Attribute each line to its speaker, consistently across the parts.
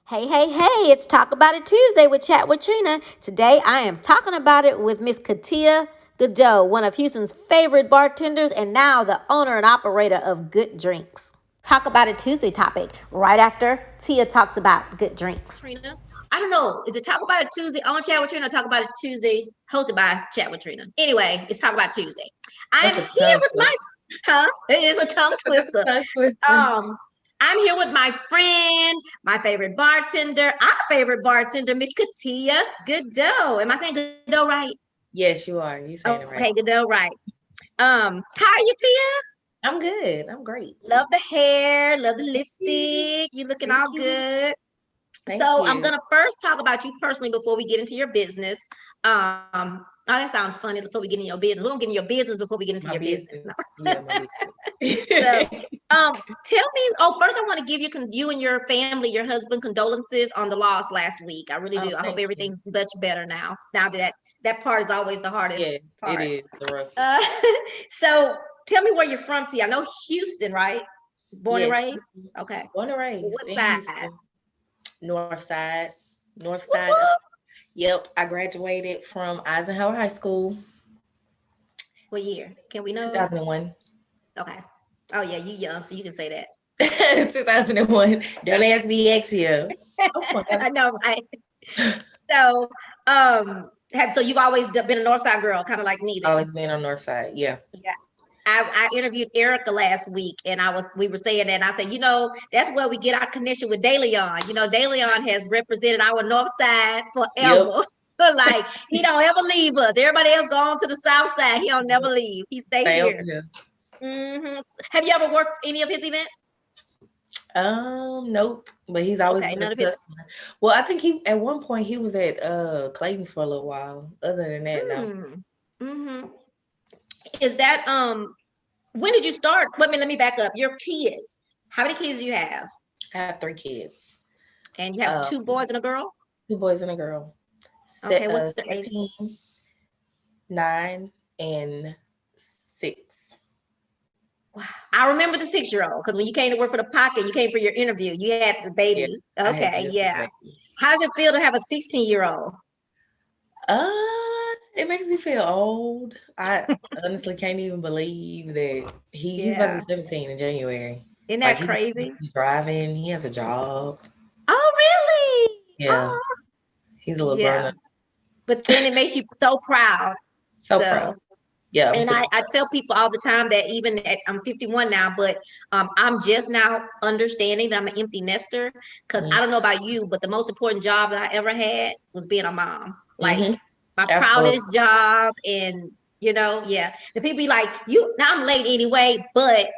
Speaker 1: Hey, hey, hey, it's Talk About It Tuesday with Chat with Trina. Today I am talking about it with Miss Katia Godot, one of Houston's favorite bartenders and now the owner and operator of Good Drinks. Talk About It Tuesday topic right after Tia talks about Good Drinks.
Speaker 2: Trina. I don't know. Is it Talk About It Tuesday on Chat with Trina or Talk About It Tuesday hosted by Chat with Trina? Anyway, it's Talk About Tuesday. I am
Speaker 3: That's a
Speaker 2: here
Speaker 3: tongue
Speaker 2: with my,
Speaker 3: twister.
Speaker 2: huh? It is a tongue
Speaker 3: That's
Speaker 2: twister.
Speaker 3: a tongue twister.
Speaker 2: Um, I'm here with my friend, my favorite bartender, our favorite bartender, Miss Katia Godot. Am I saying Godot right?
Speaker 3: Yes, you are. You saying it
Speaker 2: Okay,
Speaker 3: right.
Speaker 2: Godot, right. How are you, Tia?
Speaker 3: I'm good. I'm great.
Speaker 2: Love the hair, love the
Speaker 3: Thank you.
Speaker 2: lipstick. You looking
Speaker 3: Thank
Speaker 2: all
Speaker 3: you.
Speaker 2: good.
Speaker 3: Thank
Speaker 2: So I'm
Speaker 3: you.
Speaker 2: gonna first talk about you personally before we get into your business. Oh, that sounds funny. Before we get into your business, we don't get into your business before we get into your
Speaker 3: My
Speaker 2: business.
Speaker 3: business.
Speaker 2: No.
Speaker 3: Yeah, my
Speaker 2: So,
Speaker 3: business.
Speaker 2: tell me. Oh, first I want to give you you and your family, your husband, condolences on the loss last week. I really
Speaker 3: Oh,
Speaker 2: do. I hope
Speaker 3: thank you.
Speaker 2: everything's much better now. Now that part is always the hardest
Speaker 3: Yeah, it
Speaker 2: part.
Speaker 3: is the roughest.
Speaker 2: Uh, so tell me where you're from. See, I know Houston, right? Born and
Speaker 3: Yes.
Speaker 2: raised. Okay.
Speaker 3: Born and raised
Speaker 2: What
Speaker 3: in
Speaker 2: side?
Speaker 3: Houston. North side. North
Speaker 2: Whoop,
Speaker 3: side of
Speaker 2: whoop.
Speaker 3: Yep. I graduated from Eisenhower High School,
Speaker 2: What year? Can we know?
Speaker 3: 2001.
Speaker 2: Okay. Oh yeah, you young, so you can say that.
Speaker 3: 2001. Don't ask me X year. Oh my God.
Speaker 2: I know, right? So, so you've always been a Northside girl, kind of like me then.
Speaker 3: Always been on North side. Yeah.
Speaker 2: Yeah. I interviewed Erica last week, and we were saying that, and I said, that's where we get our connection with DeLeon. DeLeon has represented our North Side
Speaker 3: Yep.
Speaker 2: forever. Like he don't ever leave us. Everybody else go on to the South Side. He don't never leave. He stay
Speaker 3: Stay over
Speaker 2: here.
Speaker 3: here.
Speaker 2: Have you ever worked any of his events?
Speaker 3: Nope. But he's always
Speaker 2: Okay,
Speaker 3: been a
Speaker 2: none of his.
Speaker 3: customer. Well, I think he at one point he was at Clayton's for a little while. Other than that, no.
Speaker 2: Mm. Mm-hmm. Is that when did you start? Wait a minute, let me back up. Your kids. How many kids do you have?
Speaker 3: I have three kids.
Speaker 2: And you have two
Speaker 3: Um,
Speaker 2: boys and a girl?
Speaker 3: two boys and a girl.
Speaker 2: Okay, what's their age?
Speaker 3: 16, 9, and 6.
Speaker 2: Wow. I remember the 6-year-old because when you came to work for the pocket, you came for your interview. You had the
Speaker 3: Yeah,
Speaker 2: baby.
Speaker 3: I had
Speaker 2: Okay,
Speaker 3: the
Speaker 2: yeah.
Speaker 3: baby.
Speaker 2: How does it feel to have a 16-year-old?
Speaker 3: It makes me feel old. I honestly can't even believe that he's about to be
Speaker 2: Yeah.
Speaker 3: 17 in January.
Speaker 2: Isn't
Speaker 3: Like
Speaker 2: that crazy?
Speaker 3: he's driving, he has a job.
Speaker 2: Oh, really?
Speaker 3: Yeah,
Speaker 2: Oh,
Speaker 3: he's a little grown
Speaker 2: yeah.
Speaker 3: up.
Speaker 2: But then it makes you so proud.
Speaker 3: So
Speaker 2: So
Speaker 3: proud. Yeah, I'm
Speaker 2: and
Speaker 3: super
Speaker 2: I tell people all the time that even at I'm 51 now, but I'm just now understanding that I'm an empty nester because
Speaker 3: proud.
Speaker 2: I don't know about you, but the most important job that I ever had was being a mom. Like
Speaker 3: Mm-hmm.
Speaker 2: my
Speaker 3: Absolutely.
Speaker 2: proudest job, and yeah. The people be like, "You now I'm late anyway," but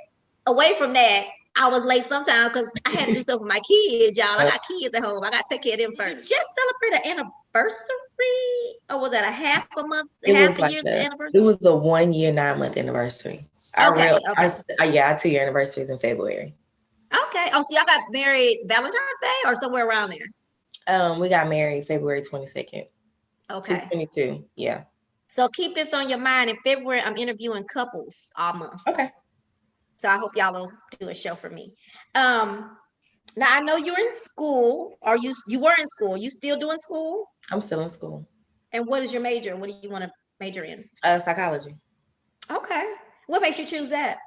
Speaker 2: away from that, I was late sometimes because I had to do stuff with my kids, y'all. I
Speaker 3: Oh,
Speaker 2: got kids at home. I got to take care of them first. Did you just celebrate an anniversary, or was that a
Speaker 3: it
Speaker 2: half
Speaker 3: was
Speaker 2: a
Speaker 3: like
Speaker 2: year's
Speaker 3: a it
Speaker 2: anniversary?
Speaker 3: was a 1 year 9 month anniversary.
Speaker 2: Okay, okay.
Speaker 3: Yeah, our 2 year anniversaries in February.
Speaker 2: Okay. Oh, so y'all got married Valentine's Day or somewhere around there?
Speaker 3: We got married February 22nd,
Speaker 2: Okay.
Speaker 3: 2022. Yeah.
Speaker 2: So keep this on your mind. In February, I'm interviewing couples all month.
Speaker 3: Okay.
Speaker 2: So I hope y'all will do a show for me. Um, Now I know you're in school, or you were in school. You still doing school?
Speaker 3: I'm still in school.
Speaker 2: And what is your major? What do you want to major in?
Speaker 3: Psychology.
Speaker 2: Okay. What makes you choose that?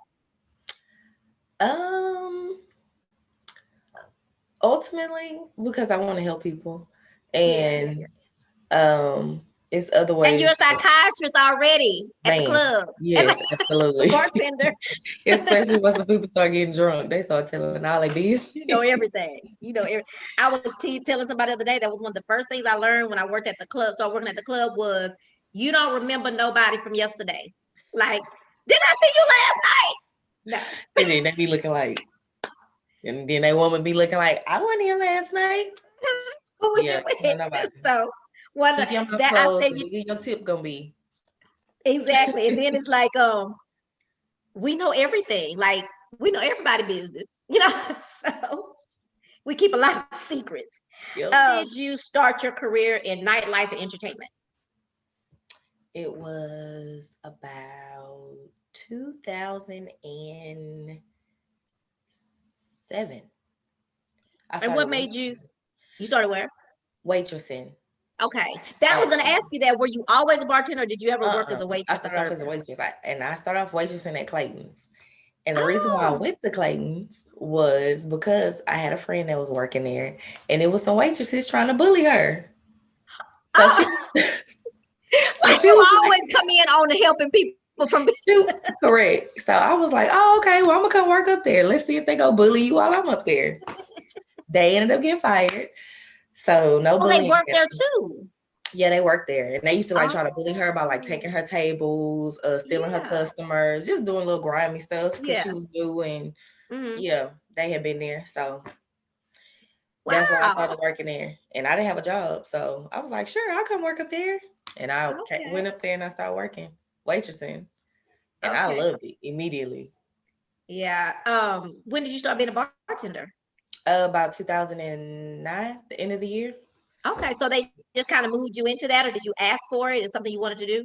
Speaker 3: Um, Ultimately because I want to help people,
Speaker 2: Yeah.
Speaker 3: and it's other
Speaker 2: And you're
Speaker 3: ways.
Speaker 2: a psychiatrist already at the
Speaker 3: Man,
Speaker 2: club as
Speaker 3: yes,
Speaker 2: a
Speaker 3: absolutely.
Speaker 2: bartender.
Speaker 3: Especially once the people start getting drunk, they start telling all their business.
Speaker 2: You know everything. I was telling somebody the other day that was one of the first things I learned when I worked at the club. So working at the club was you don't remember nobody from yesterday. Like, didn't I see you last night?
Speaker 3: And then they be looking like, and then they woman be looking like, I wasn't here last night.
Speaker 2: No. Who was
Speaker 3: Yeah,
Speaker 2: you with?
Speaker 3: no, nobody.
Speaker 2: So one
Speaker 3: Keep your mouth
Speaker 2: that I
Speaker 3: closed.
Speaker 2: said
Speaker 3: And
Speaker 2: you
Speaker 3: where your tip gonna be?
Speaker 2: exactly. And then it's like, we know everything. Like we know everybody business. So we keep a lot of secrets.
Speaker 3: Yep.
Speaker 2: Did you start your career in nightlife and entertainment?
Speaker 3: It was about 2007. I
Speaker 2: And what
Speaker 3: started
Speaker 2: made
Speaker 3: working.
Speaker 2: you? You started where?
Speaker 3: Waitressing.
Speaker 2: Okay. That was gonna ask you that. Were you always a bartender or did you ever work as a
Speaker 3: I
Speaker 2: waitress or
Speaker 3: started off as a
Speaker 2: server?
Speaker 3: waitress. I started off waitressing at Clayton's. And the reason why I
Speaker 2: Oh,
Speaker 3: went to Clayton's was because I had a friend that was working there, and it was some waitresses trying to bully her. So she,
Speaker 2: oh,
Speaker 3: so
Speaker 2: like
Speaker 3: she
Speaker 2: you
Speaker 3: was
Speaker 2: always come in on helping people from
Speaker 3: correct. So I was like, oh, okay, well, I'm gonna come work up there. Let's see if they go bully you while I'm up there. They ended up getting fired. So no
Speaker 2: Oh, they
Speaker 3: bullying.
Speaker 2: work there too.
Speaker 3: Yeah, they worked there, and they used to like try to bully her by like
Speaker 2: Oh,
Speaker 3: taking her tables, stealing her
Speaker 2: yeah.
Speaker 3: customers, just doing little grimy stuff because she
Speaker 2: Yeah.
Speaker 3: was new, and
Speaker 2: Hmm.
Speaker 3: yeah, they had been there. So that's why I
Speaker 2: Wow.
Speaker 3: started working there, and I didn't have a job, so I was like, sure, I'll come work up there, and
Speaker 2: Okay.
Speaker 3: went up there and I started working waitressing, and I
Speaker 2: Okay.
Speaker 3: loved it immediately.
Speaker 2: Yeah. When did you start being a bartender?
Speaker 3: About 2009, the end of the year.
Speaker 2: Okay, so they just kind of moved you into that, or did you ask for it? Is something you wanted to do?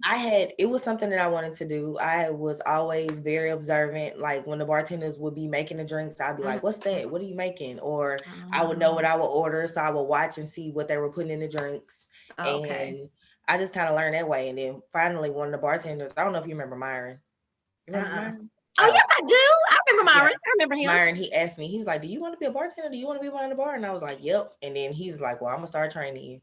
Speaker 3: It was something that I wanted to do. I was always very observant. Like when the bartenders would be making the drinks, I'd be
Speaker 2: Hmm.
Speaker 3: like, what's that? What are you making? Or I would know what
Speaker 2: Um,
Speaker 3: I would order. So I would watch and see what they were putting in the drinks.
Speaker 2: okay.
Speaker 3: And I just kind of learned that way. And then finally, one of the bartenders, I don't know if you remember Myron. You remember
Speaker 2: Uh-uh.
Speaker 3: Myron?
Speaker 2: Oh,
Speaker 3: Oh,
Speaker 2: yes, I do. I remember
Speaker 3: yeah.
Speaker 2: Myron. I remember him.
Speaker 3: Myron, he asked me, he was like, do you want to be a bartender? Do you want to be behind the bar? And I was like, yep. And then he was like, well, I'm going to start training you.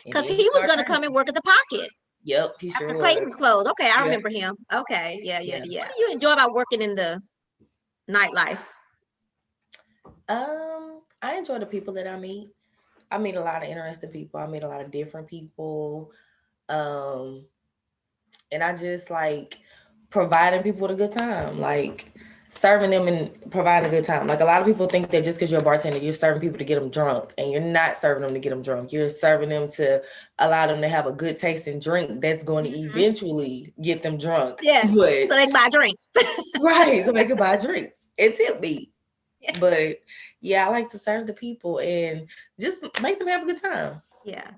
Speaker 3: And
Speaker 2: Because
Speaker 3: then he
Speaker 2: he was
Speaker 3: started
Speaker 2: going to
Speaker 3: training
Speaker 2: come and
Speaker 3: me.
Speaker 2: work at the Pocket
Speaker 3: Yep, he sure
Speaker 2: after
Speaker 3: was.
Speaker 2: Clayton's closed. Okay, I
Speaker 3: Yep.
Speaker 2: remember him. Okay, yeah, yeah,
Speaker 3: Yeah.
Speaker 2: yeah. What do you enjoy about working in the nightlife?
Speaker 3: I enjoy the people that I meet. I meet a lot of interesting people. I meet a lot of different people. Um, and I just like providing people with a good time, like serving them and providing a good time. Like a lot of people think that just because you're a bartender, you're serving people to get them drunk, and you're not serving them to get them drunk. You're serving them to allow them to have a good tasting drink that's going to
Speaker 2: Mhm.
Speaker 3: eventually get them drunk.
Speaker 2: Yes,
Speaker 3: But
Speaker 2: so they can buy a drink.
Speaker 3: right, so they can buy drinks and tip me. But yeah, I like to serve the people and just make them have a good time.
Speaker 2: Yeah.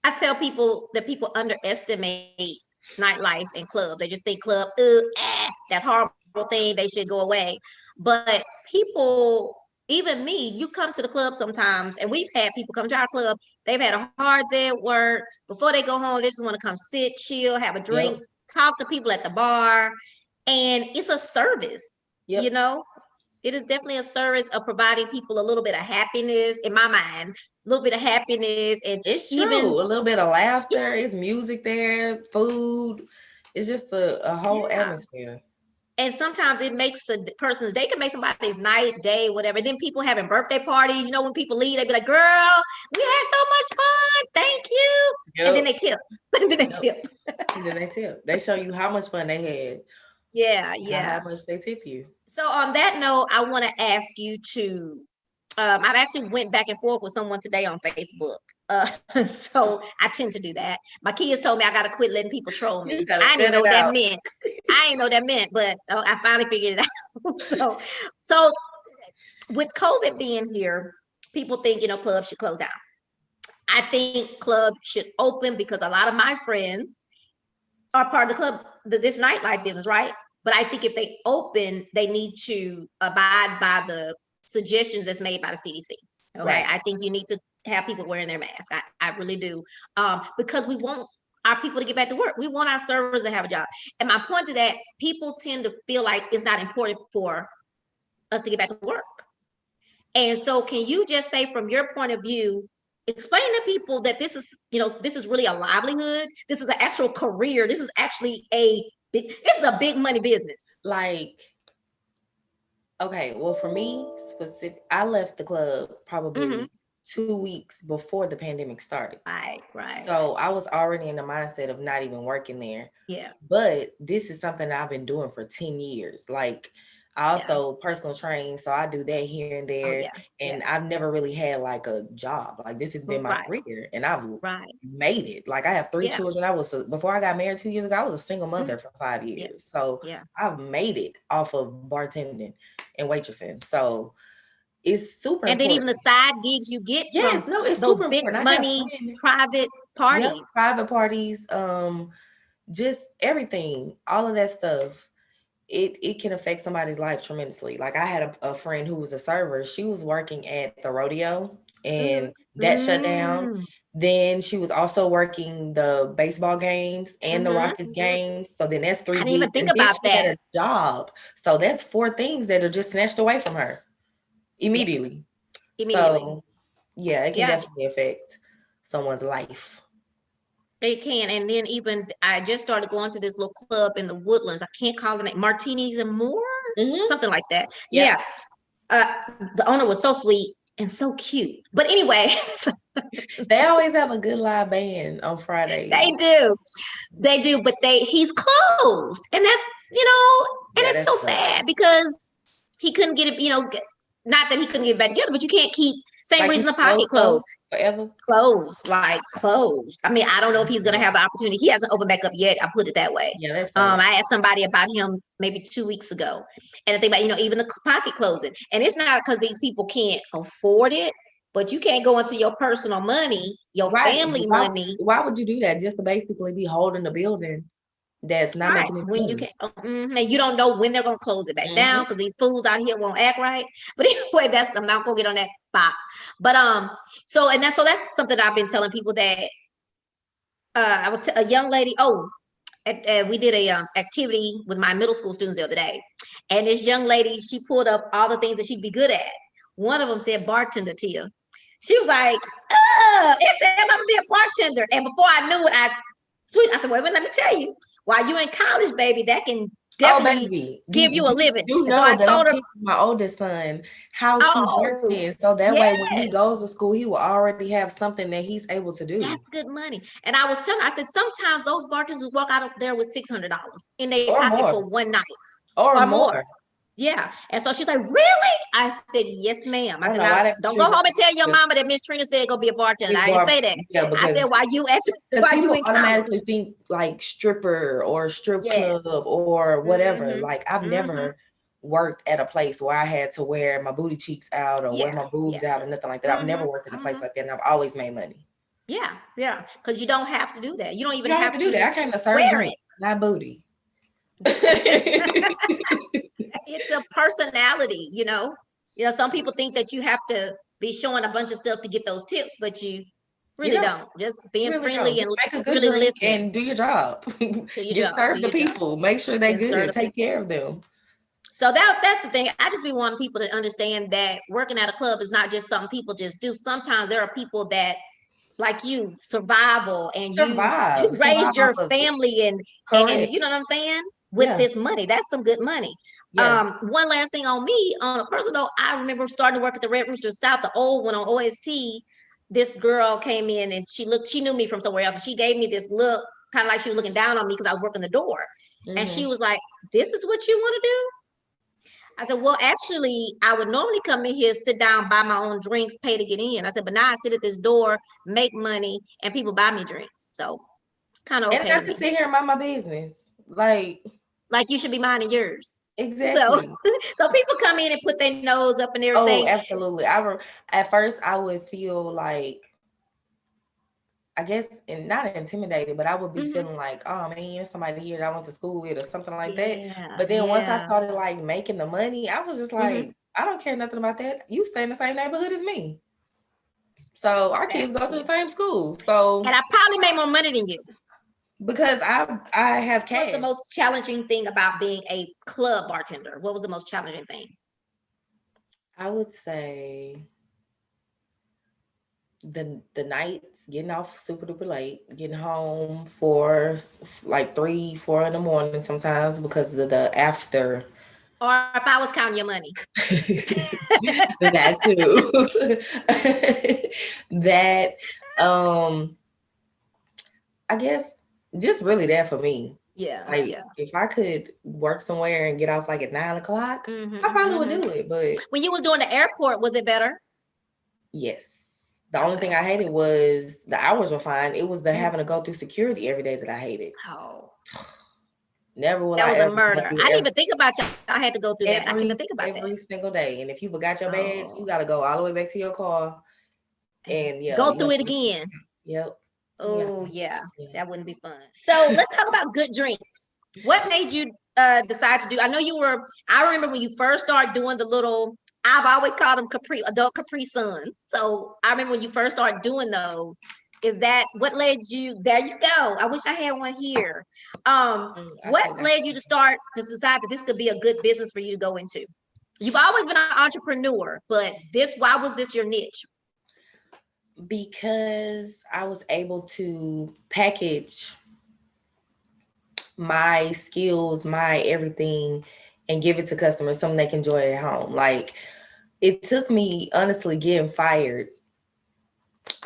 Speaker 2: I tell people that people underestimate nightlife and clubs. They just think club, that's horrible thing. They should go away. But people, even me, you come to the club sometimes, and we've had people come to our club. They've had a hard day at work. Before they go home, they just want to come sit, chill, have a drink,
Speaker 3: Yep.
Speaker 2: talk to people at the bar. And it's a service, you
Speaker 3: Yep.
Speaker 2: know? It is definitely a service of providing people a little bit of happiness in my mind, a little bit of happiness, and
Speaker 3: It's
Speaker 2: even
Speaker 3: true. A little bit of laughter. It's music there, food. It's just a whole
Speaker 2: yeah.
Speaker 3: atmosphere.
Speaker 2: And sometimes it makes a person's they can make somebody's night, day, whatever. And then people having birthday parties, when people leave, they be like, "Girl, we had so much fun, thank you," and then
Speaker 3: Yep.
Speaker 2: they tip, and then they
Speaker 3: Yep.
Speaker 2: tip.
Speaker 3: And then they tip. They show you how much fun they had,
Speaker 2: Yeah,
Speaker 3: how
Speaker 2: yeah.
Speaker 3: much they tip you.
Speaker 2: So on that note, I want to ask you to. I've actually went back and forth with someone today on Facebook. So I tend to do that. My kids told me I got to quit letting people troll
Speaker 3: You
Speaker 2: me.
Speaker 3: gotta
Speaker 2: I didn't even
Speaker 3: cut
Speaker 2: know
Speaker 3: it
Speaker 2: what that
Speaker 3: out.
Speaker 2: meant. I didn't know what that meant, but I finally figured it out. So with COVID being here, people think clubs should close down. I think clubs should open because a lot of my friends are part of the club, this nightlife business, right? But I think if they open, they need to abide by the suggestions that's made by the CDC. Okay,
Speaker 3: Right.
Speaker 2: I think you need to have people wearing their mask. I really do, because we want our people to get back to work. We want our servers to have a job. And my point to that, people tend to feel like it's not important for us to get back to work. And so, can you just say, from your point of view, explain to people that this is really a livelihood. This is an actual career. This is actually this is a big money business.
Speaker 3: Like, okay, well, for me, I left the club
Speaker 2: Mm-hmm.
Speaker 3: probably 2 weeks before the pandemic started.
Speaker 2: Right, right.
Speaker 3: So I was already in the mindset of not even working there.
Speaker 2: Yeah,
Speaker 3: But this is something that I've been doing for 10 years. Like I
Speaker 2: yeah.
Speaker 3: also personal train, so I do that here and
Speaker 2: Oh,
Speaker 3: there.
Speaker 2: yeah,
Speaker 3: And
Speaker 2: yeah.
Speaker 3: I've never really had like a job. Like this has been my
Speaker 2: Right,
Speaker 3: career and I've
Speaker 2: right.
Speaker 3: made it. Like I have three
Speaker 2: Yeah,
Speaker 3: children. Before I got married 2 years ago, I was a single
Speaker 2: mm,
Speaker 3: mother for five
Speaker 2: yeah,
Speaker 3: years. So
Speaker 2: yeah.
Speaker 3: I've made it off of bartending and waitressing. So it's super
Speaker 2: And then even the
Speaker 3: important.
Speaker 2: side gigs you get from
Speaker 3: Yes, no, it's
Speaker 2: those
Speaker 3: super
Speaker 2: big
Speaker 3: important. I got
Speaker 2: money
Speaker 3: friends.
Speaker 2: private
Speaker 3: Yep,
Speaker 2: parties.
Speaker 3: private parties, just everything, all of that stuff. It can affect somebody's life tremendously. Like I had a friend who was a server. She was working at the rodeo,
Speaker 2: Mm-hmm.
Speaker 3: and That shut down. Then she was also working the baseball games and the Rockets games. So then that's 3
Speaker 2: I didn't even
Speaker 3: gigs.
Speaker 2: think
Speaker 3: And then
Speaker 2: about
Speaker 3: she had
Speaker 2: that.
Speaker 3: a job. So that's 4 things that are just snatched away from her immediately. So yeah, it can definitely affect someone's life.
Speaker 2: It can. And then even I just started going to this little club in the Woodlands. I can't call it Martinis and More, something like that.
Speaker 3: Yep.
Speaker 2: Yeah. The owner was so sweet and so cute. But anyway,
Speaker 3: They always have a good live band on Fridays.
Speaker 2: They do, but he's closed. And that's, and it's so sad because he couldn't get it, not that he couldn't get it back together, but you can't keep same reason the pocket closed.
Speaker 3: Forever.
Speaker 2: Closed. I mean, I don't know if he's gonna have the opportunity. He hasn't opened back up yet. I put it that way.
Speaker 3: Yeah, that's
Speaker 2: I asked somebody about him maybe 2 weeks ago, and I think about even the pocket closing, and it's not because these people can't afford it, but you can't go into your personal money, your family money.
Speaker 3: Why would you do that? Just to basically be holding the building that's not making it
Speaker 2: when
Speaker 3: money.
Speaker 2: you can, and you don't know when they're gonna close it back down because these fools out here won't act right. But anyway, I'm not gonna get on that box. But so that's something I've been telling people that I was a young lady. We did a activity with my middle school students the other day, and this young lady, she pulled up all the things that she'd be good at. One of them said bartender, Tia. She was like, it said I'm gonna be a bartender. And before I knew it, I said, wait, let me tell you. While you in college, baby, that can definitely give you a living.
Speaker 3: You know that I'm teaching my oldest son how to bartend, so that way when he goes to school, he will already have something that he's able to do.
Speaker 2: That's good money. And I was telling her, I said, sometimes those bartenders walk out of there with $600 in their pocket for one night. Or more. Yeah. And so she's like, really? I said, yes, ma'am. I said, now, don't go home and tell your mama that Miss Trina said go be a bartender. I didn't say that.
Speaker 3: Yeah,
Speaker 2: I said, why you in
Speaker 3: automatically think like stripper or strip club or whatever. Like I've never worked at a place where I had to wear my booty cheeks out or wear my boobs out or nothing like that. I've never worked in a place like that, and I've always made money.
Speaker 2: Yeah, because you don't have to do that. You don't even have to
Speaker 3: do that. I came to serve drink, not booty.
Speaker 2: It's a personality, some people think that you have to be showing a bunch of stuff to get those tips, but you really don't. Just being friendly and
Speaker 3: make a good
Speaker 2: really
Speaker 3: drink
Speaker 2: listening.
Speaker 3: And do your job. Just serve the people. Make sure they're good. Take care of them.
Speaker 2: So that's the thing. I just be wanting people to understand that working at a club is not just something people just do. Sometimes there are people that, like you, survival, and you raised your family and you know what I'm saying? With this money. That's some good money. One last thing on me, on a personal note, I remember starting to work at the Red Rooster South, the old one on OST. This girl came in and she knew me from somewhere else. And she gave me this look, kind of like she was looking down on me because I was working the door. And she was like, this is what you want to do? I said, well, actually, I would normally come in here, sit down, buy my own drinks, pay to get in. I said, but now I sit at this door, make money, and people buy me drinks. So it's kind of okay.
Speaker 3: And I just sit here and mind my business. Like
Speaker 2: you should be minding yours.
Speaker 3: Exactly.
Speaker 2: So people come in and put their nose up and everything.
Speaker 3: Oh, absolutely. At first I would feel like, I guess, and not intimidated, but I would be feeling like, oh man, somebody here that I went to school with or something like that. But then once I started like making the money, I was just like, I don't care nothing about that. You stay in the same neighborhood as me. So our kids go to the same school. So,
Speaker 2: and I probably make more money than you.
Speaker 3: Because I have cash.
Speaker 2: What's the most challenging thing about being a club bartender? What was the most challenging thing?
Speaker 3: I would say the nights, getting off super duper late, getting home for like 3, 4 in the morning sometimes because of the after.
Speaker 2: Or if I was counting your money.
Speaker 3: That too. That I guess just really that for me.
Speaker 2: Yeah.
Speaker 3: Like if I could work somewhere and get off like at 9 o'clock, I probably would do it. But
Speaker 2: when you was doing the airport, was it better?
Speaker 3: Yes. The only thing I hated was the hours were fine. It was the having to go through security every day that I hated.
Speaker 2: Oh.
Speaker 3: Never will
Speaker 2: that
Speaker 3: I
Speaker 2: was
Speaker 3: ever
Speaker 2: a murder. I didn't even think about you. I had to go through that. I didn't even think about
Speaker 3: every single day. And if you forgot your badge, you got to go all the way back to your car and
Speaker 2: go through it again.
Speaker 3: Yep.
Speaker 2: Oh yeah, that wouldn't be fun. So let's talk about Goud Drinks. What made you decide to do? I know I remember when you first started doing the little I've always called them adult Capri Suns. So I remember when you first started doing those. Is that what led you? There you go. I wish I had one here. What led you to decide that this could be a good business for you to go into? You've always been an entrepreneur, but why was this your niche?
Speaker 3: Because I was able to package my skills, my everything, and give it to customers, something they can enjoy at home. Like, it took me honestly getting fired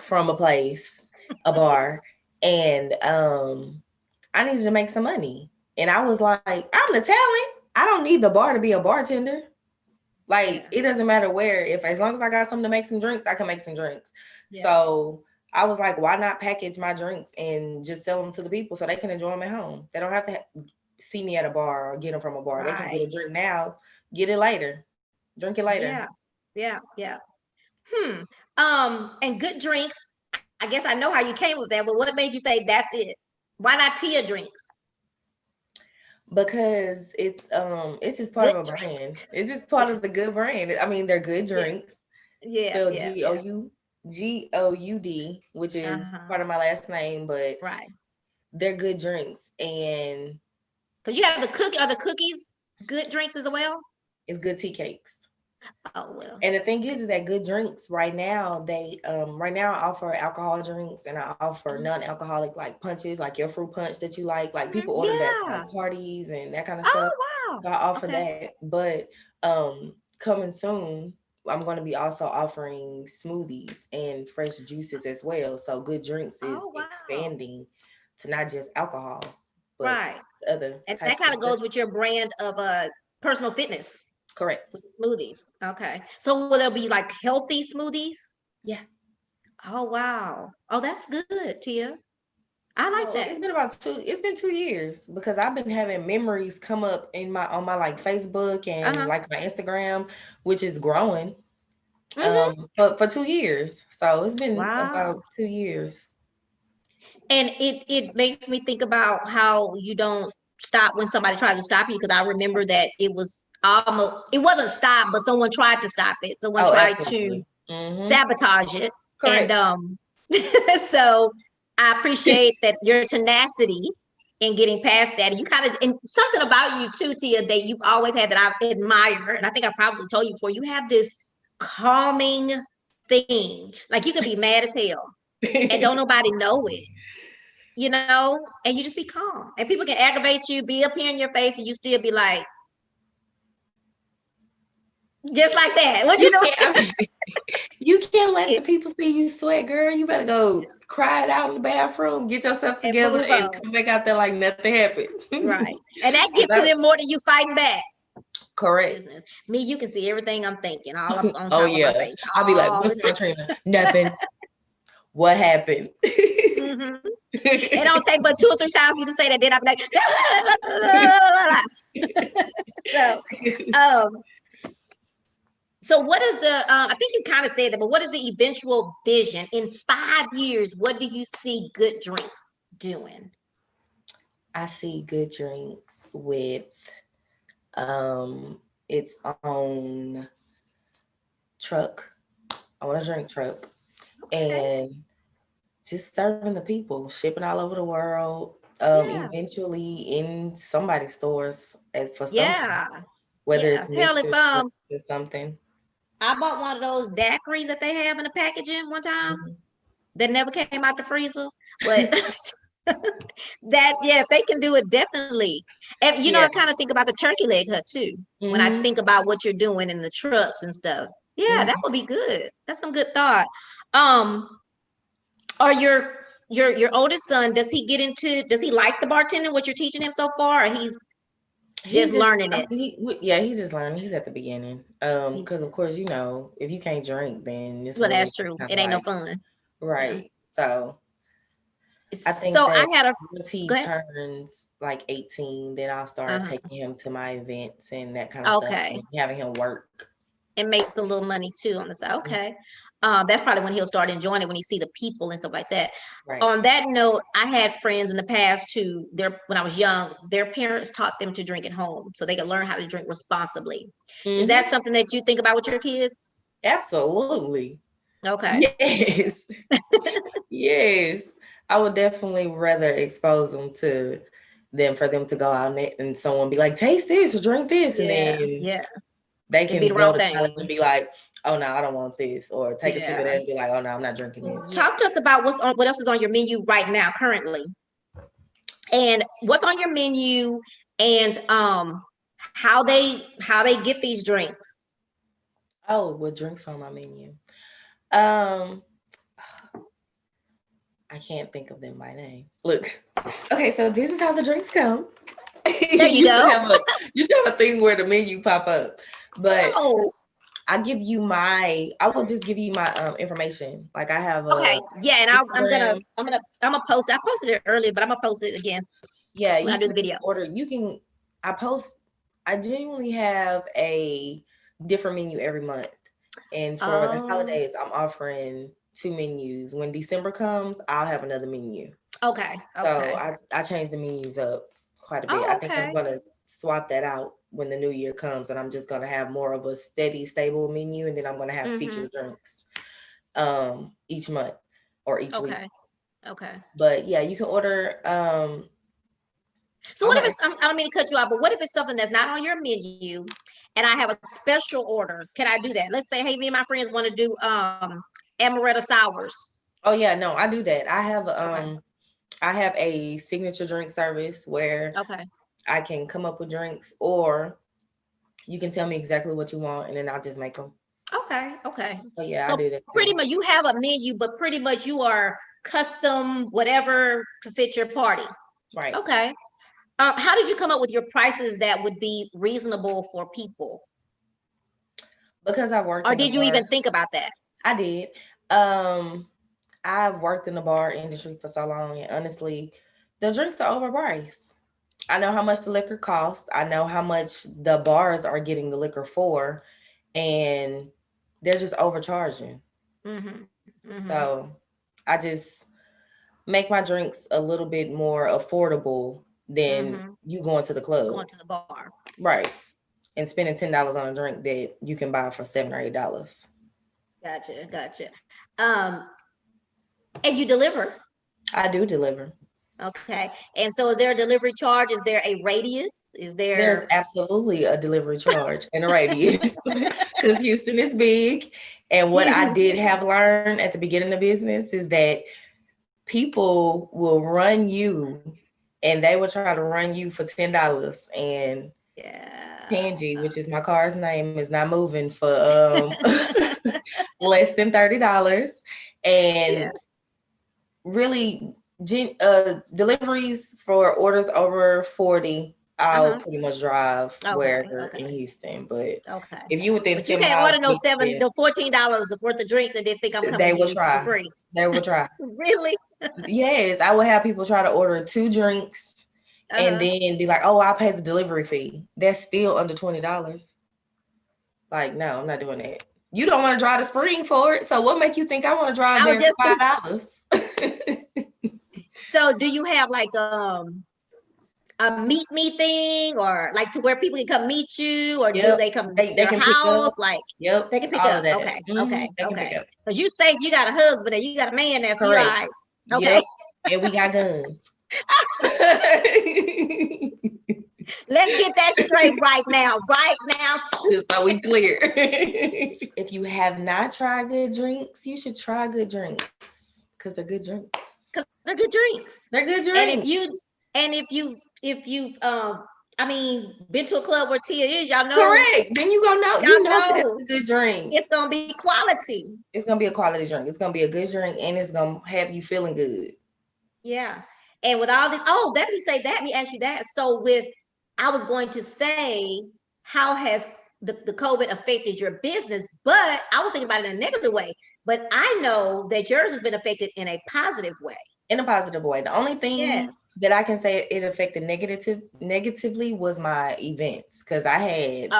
Speaker 3: from a place, a bar, and I needed to make some money. And I was like, I'm the talent. I don't need the bar to be a bartender. Like, it doesn't matter where. As long as I got something to make some drinks, I can make some drinks. Yeah. So I was like, why not package my drinks and just sell them to the people so they can enjoy them at home? They don't have to see me at a bar or get them from a bar. Right. They can get a drink now, get it later, drink it later.
Speaker 2: Yeah. And Goud Drinks, I guess I know how you came with that, but what made you say that's it? Why not Tia Drinks?
Speaker 3: Because it's just part of a brand. It's just part of the Goud brand. I mean, they're good drinks. Yeah. Spelled Goud, which is part of my last name, but they're good drinks. And
Speaker 2: because you have the cookies Goud Drinks as well?
Speaker 3: It's good tea cakes.
Speaker 2: Oh well.
Speaker 3: And the thing is that Goud Drinks right now, they right now I offer alcohol drinks, and I offer non-alcoholic, like punches, like your fruit punch that you like people order that for like parties and that kind of stuff.
Speaker 2: Oh wow.
Speaker 3: So I offer that. But coming soon, I'm going to be also offering smoothies and fresh juices as well. So Goud Drinks is expanding to not just alcohol, but other
Speaker 2: and that kind of goes with your brand of personal fitness.
Speaker 3: Correct.
Speaker 2: With smoothies. Okay. So will there be like healthy smoothies?
Speaker 3: Yeah.
Speaker 2: Oh wow. Oh, that's good, Tia. I like that.
Speaker 3: It's been 2 years because I've been having memories come up on my like Facebook and like my Instagram, which is growing. But for 2 years. So it's been about 2 years.
Speaker 2: And it makes me think about how you don't stop when somebody tries to stop you, because I remember that it wasn't stopped, but someone tried to stop it. Someone tried to sabotage it. Correct. And so I appreciate that your tenacity in getting past that. And you kind of, and something about you too, Tia, that you've always had that I've admired, and I think I probably told you before, you have this calming thing. Like, you could be mad as hell and don't nobody know it. You know, and you just be calm, and people can aggravate you, be up here in your face, and you still be like, just like that. What you doing?
Speaker 3: You can't let the people see you sweat, girl. You better go cry it out in the bathroom, get yourself together, and come back out there like nothing happened.
Speaker 2: Right, and that gets to them more than you fighting back.
Speaker 3: Correct.
Speaker 2: Business. Me, you can see everything I'm thinking all up on top of my face.
Speaker 3: I'll be like, what's my Trina? Nothing. What happened?
Speaker 2: It don't take but 2 or 3 times for you to say that. Then I'm like, so what is the? I think you kind of said that, but what is the eventual vision in 5 years? What do you see Goud Drinks doing?
Speaker 3: I see Goud Drinks with its own truck. I want a drink truck, and just serving the people, shipping all over the world. Eventually in somebody's stores for something, whether it's mixed or something.
Speaker 2: I bought one of those daiquiris that they have in the packaging one time that never came out the freezer, but if they can do it, definitely. And I kind of think about the turkey leg hut too when I think about what you're doing in the trucks and stuff. That would be good. That's some good thought. Or your oldest son, does he like the bartending, what you're teaching him so far, or he's just learning it?
Speaker 3: He's just learning. He's at the beginning. Because of course, if you can't drink, then it's
Speaker 2: that's true. It ain't no fun.
Speaker 3: Right. So I think once he turns like 18, then I'll start taking him to my events and that kind of stuff, and having him work.
Speaker 2: And make some little money too on the side. Okay. That's probably when he'll start enjoying it, when he see the people and stuff like that.
Speaker 3: Right.
Speaker 2: On that note, I had friends in the past who, when I was young, their parents taught them to drink at home so they could learn how to drink responsibly. Is that something that you think about with your kids?
Speaker 3: Absolutely.
Speaker 2: Okay.
Speaker 3: Yes. Yes. I would definitely rather expose them to than for them to go out and someone be like, taste this or drink this. And then they can go to college and be like, oh no, I don't want this. Or take a sip of that and be like, oh no, I'm not drinking this.
Speaker 2: Talk to us about what else is on your menu right now currently. And what's on your menu, and how they get these drinks.
Speaker 3: Oh, what drinks on my menu? I can't think of them by name. Look. Okay, so this is how the drinks come.
Speaker 2: There you go.
Speaker 3: You should have a thing where the menu pop up. But I will just give you my information. Like I have
Speaker 2: and I'm gonna post. I posted it earlier, but I'm gonna post it again.
Speaker 3: Yeah,
Speaker 2: when I do the video.
Speaker 3: I genuinely have a different menu every month. And for the holidays, I'm offering 2 menus. When December comes, I'll have another menu.
Speaker 2: Okay.
Speaker 3: So I changed the menus up quite a bit. I think I'm gonna swap that out when the new year comes, and I'm just gonna have more of a steady, stable menu, and then I'm gonna have featured drinks each month or each week.
Speaker 2: Okay.
Speaker 3: But yeah, you can order
Speaker 2: so what if it's, I don't mean to cut you off, but what if it's something that's not on your menu and I have a special order? Can I do that? Let's say, hey, me and my friends want to do amaretto sours.
Speaker 3: Oh yeah, no, I do that. I have a signature drink service where I can come up with drinks, or you can tell me exactly what you want and then I'll just make them.
Speaker 2: Okay.
Speaker 3: So yeah, I do that.
Speaker 2: Pretty much you have a menu, but pretty much you are custom whatever to fit your party.
Speaker 3: Right.
Speaker 2: Okay. How did you come up with your prices that would be reasonable for people?
Speaker 3: Because I worked.
Speaker 2: Or did you even think about that?
Speaker 3: I did. I've worked in the bar industry for so long, and honestly, the drinks are overpriced. I know how much the liquor costs. I know how much the bars are getting the liquor for, and they're just overcharging. So I just make my drinks a little bit more affordable than you going to the club.
Speaker 2: Going to the bar.
Speaker 3: Right. And spending $10 on a drink that you can buy for $7 or $8.
Speaker 2: Gotcha. And you deliver?
Speaker 3: I do deliver.
Speaker 2: Okay. And so is there a delivery charge? Is there a radius?
Speaker 3: There's absolutely a delivery charge and a radius because Houston is big. And what I did have learned at the beginning of business is that people will run you and they will try to run you for $10, and Tangy, which is my car's name, is not moving for less than $30. And really deliveries for orders over 40, I'll pretty much drive wherever in Houston. But if you within 10
Speaker 2: you can't
Speaker 3: miles,
Speaker 2: order no $14 worth of drinks and then think I'm coming
Speaker 3: they will
Speaker 2: to
Speaker 3: try.
Speaker 2: for free.
Speaker 3: They will try.
Speaker 2: Really?
Speaker 3: Yes, I will have people try to order 2 drinks and then be like, "Oh, I'll pay the delivery fee." That's still under $20. Like, no, I'm not doing that. You don't want to drive to Spring for it, so what make you think I want to drive there for $5?
Speaker 2: So, do you have like a meet me thing, or like to where people can come meet you, or do they come to your house? Like, they can pick up. Okay. Because you say you got a husband and you got a man that's right. Okay.
Speaker 3: And we got guns.
Speaker 2: Let's get that straight right now.
Speaker 3: Just so we clear. If you have not tried good drinks, you should try good drinks because they're good drinks.
Speaker 2: They're good drinks. And if you been to a club where Tia is, y'all know.
Speaker 3: Correct. Then you gonna know. You know that's a good drink.
Speaker 2: It's gonna be quality.
Speaker 3: It's gonna be a quality drink. It's gonna be a good drink, and it's gonna have you feeling good.
Speaker 2: Yeah. And with all this, let me ask you that. So I was going to say, how has the COVID affected your business? But I was thinking about it in a negative way. But I know that yours has been affected in a positive way.
Speaker 3: In a positive way. The only thing that I can say it affected negatively was my events, because I had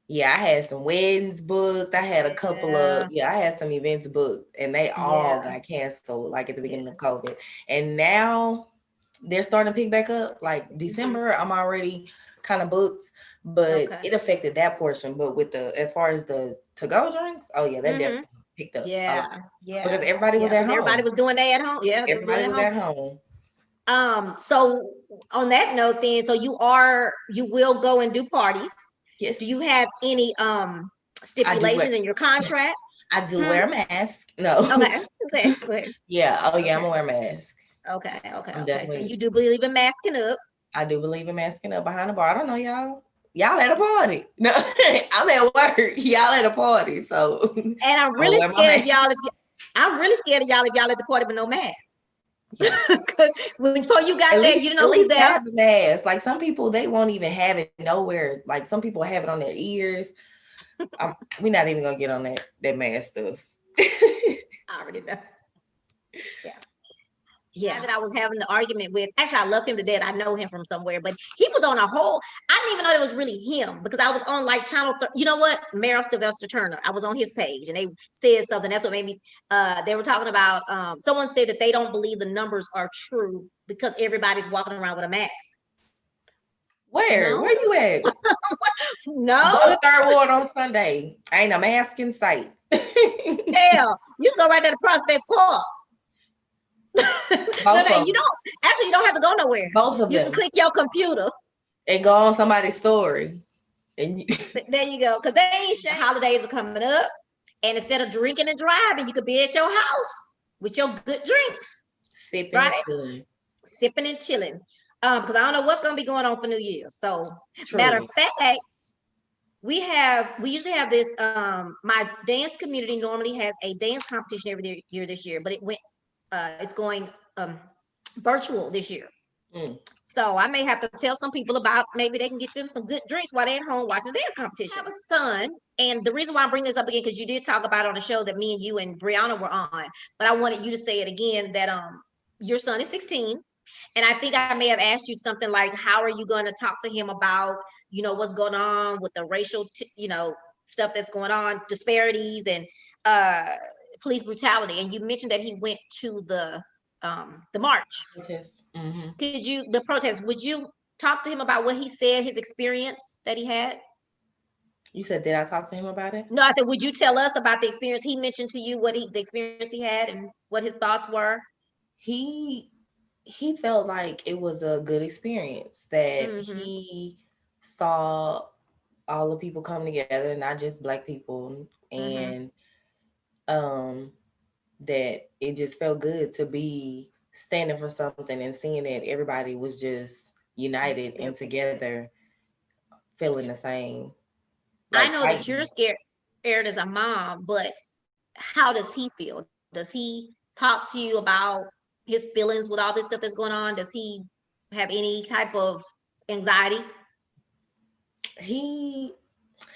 Speaker 3: Yeah, I had some weddings booked. I had a couple of, I had some events booked and they all got canceled like at the beginning of COVID. And now they're starting to pick back up. Like December, I'm already kind of booked, but it affected that portion. But with as far as the to-go drinks, oh yeah, that definitely picked up a lot. Because everybody was at home.
Speaker 2: Everybody was doing that at home. Yeah,
Speaker 3: everybody was at home.
Speaker 2: So on that note then, so you will go and do parties.
Speaker 3: Yes.
Speaker 2: Do you have any stipulations in your contract?
Speaker 3: I do wear a mask. No.
Speaker 2: Okay.
Speaker 3: Yeah. Oh yeah, I'm gonna wear a mask.
Speaker 2: Okay. So you do believe in masking up?
Speaker 3: I do believe in masking up behind the bar. I don't know y'all. Y'all at a party. No, I'm at work. Y'all at a party. So
Speaker 2: and I'm really scared of y'all if y'all at the party with no mask. Because before you got there, you didn't know who's there.
Speaker 3: Have a mask. Like some people, they won't even have it nowhere. Like some people have it on their ears. We're not even gonna get on that mask stuff.
Speaker 2: I already know. Yeah, that I was having the argument with. Actually, I love him to death. I know him from somewhere, but he was on a whole. I didn't even know it was really him because I was on like channel. You know what? Meryl Sylvester Turner. I was on his page and they said something. That's what made me. They were talking about. Someone said that they don't believe the numbers are true because everybody's walking around with a mask.
Speaker 3: Where?
Speaker 2: No?
Speaker 3: Where you at?
Speaker 2: No.
Speaker 3: Go to Third Ward on Sunday. Ain't a mask in sight.
Speaker 2: Hell, you can go right there to Prospect Park. You don't have to go nowhere.
Speaker 3: Both of them.
Speaker 2: You can click your computer
Speaker 3: and go on somebody's story. And
Speaker 2: there you go. Because they ain't sure. Holidays are coming up. And instead of drinking and driving, you could be at your house with your good drinks.
Speaker 3: Sipping and chilling.
Speaker 2: Sipping and chilling. Because I don't know what's gonna be going on for New Year's. So matter of fact, we usually have this my dance community normally has a dance competition every year this year, but it's going virtual this year. So I may have to tell some people about maybe they can get them some good drinks while they're at home watching the dance competition. I have a son, and the reason why I bring this up again, because you did talk about it on the show that me and you and Brianna were on, but I wanted you to say it again that your son is 16. And I think I may have asked you something like, how are you going to talk to him about, what's going on with the racial, stuff that's going on, disparities and police brutality. And you mentioned that he went to the march.
Speaker 3: Protest.
Speaker 2: The protest. Would you talk to him about what he said, his experience that he had?
Speaker 3: You said, did I talk to him about it?
Speaker 2: No, I said, would you tell us about the experience he mentioned to you, the experience he had and what his thoughts were?
Speaker 3: He felt like it was a good experience, that he saw all the people come together, not just Black people, and that it just felt good to be standing for something and seeing that everybody was just united and together, feeling the same.
Speaker 2: I know that you're scared as a mom, but how does he feel? Does he talk to you about his feelings with all this stuff that's going on? Does he have any type of anxiety?
Speaker 3: He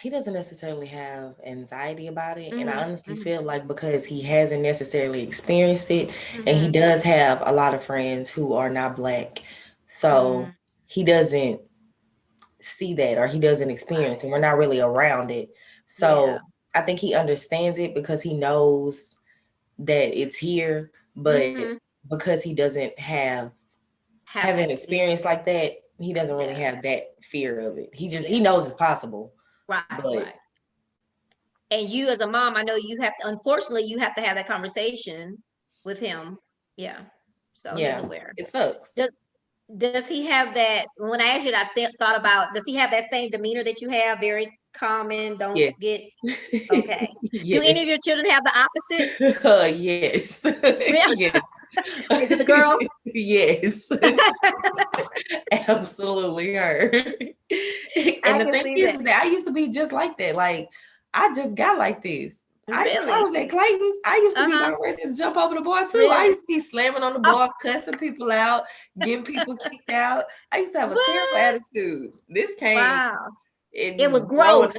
Speaker 3: doesn't necessarily have anxiety about it. And I honestly feel like because he hasn't necessarily experienced it, and he does have a lot of friends who are not Black. So he doesn't see that, or he doesn't experience it. We're not really around it. So I think he understands it because he knows that it's here, but because he doesn't have an experience like that, he doesn't really have that fear of it. He knows it's possible.
Speaker 2: Right. And you as a mom, I know unfortunately you have to have that conversation with him. Yeah. So he's aware.
Speaker 3: It sucks.
Speaker 2: Does he have that? When I asked you, thought about, does he have that same demeanor that you have? Very calming, don't get okay. Do any of your children have the opposite?
Speaker 3: Yes.
Speaker 2: Really?
Speaker 3: Yes.
Speaker 2: Is it the girl?
Speaker 3: Yes. Absolutely her. And the thing is that I used to be just like that. Like I just got like this.
Speaker 2: Really?
Speaker 3: I was at Clayton's. I used to be about ready to jump over the bar too.
Speaker 2: Really?
Speaker 3: I used to be slamming on the bar, cussing people out, getting people kicked out. I used to have a terrible attitude. This came.
Speaker 2: Wow. It was growth.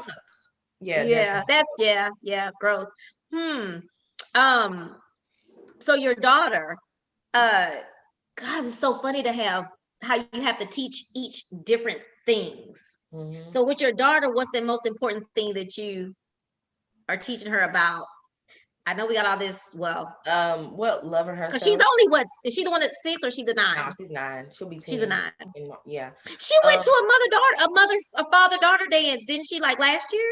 Speaker 3: Yeah.
Speaker 2: That's growth. So your daughter, God, it's so funny to have how you have to teach each different things.
Speaker 3: Mm-hmm.
Speaker 2: So with your daughter, what's the most important thing that you are teaching her about? I know we got all this. Well,
Speaker 3: Loving
Speaker 2: because she's
Speaker 3: herself.
Speaker 2: only what? Is she the one that's 6 or she the
Speaker 3: No,
Speaker 2: 9?
Speaker 3: she's 9. She'll be
Speaker 2: She's a
Speaker 3: 10.
Speaker 2: 9.
Speaker 3: Yeah.
Speaker 2: She went to a father daughter dance, didn't she? Like last year,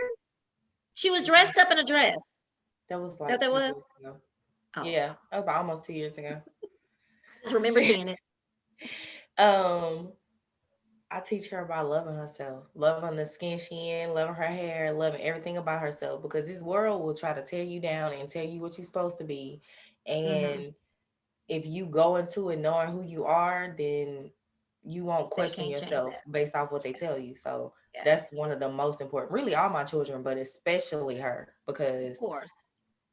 Speaker 2: she was dressed up in a dress.
Speaker 3: That was
Speaker 2: Is that what
Speaker 3: like
Speaker 2: that
Speaker 3: 2
Speaker 2: was?
Speaker 3: years ago.
Speaker 2: Oh,
Speaker 3: Yeah, that was about almost 2 years ago.
Speaker 2: I just remember seeing it.
Speaker 3: um, I teach her about loving herself, loving the skin she in, loving her hair, loving everything about herself, because this world will try to tear you down and tell you what you're supposed to be.
Speaker 2: Mm-hmm.
Speaker 3: And if you go into it knowing who you are, then you won't
Speaker 2: They
Speaker 3: question
Speaker 2: can't change
Speaker 3: yourself
Speaker 2: that.
Speaker 3: based off what they tell you. So
Speaker 2: Yeah,
Speaker 3: that's one of the most important, really all my children, but especially her,
Speaker 2: of
Speaker 3: because
Speaker 2: course.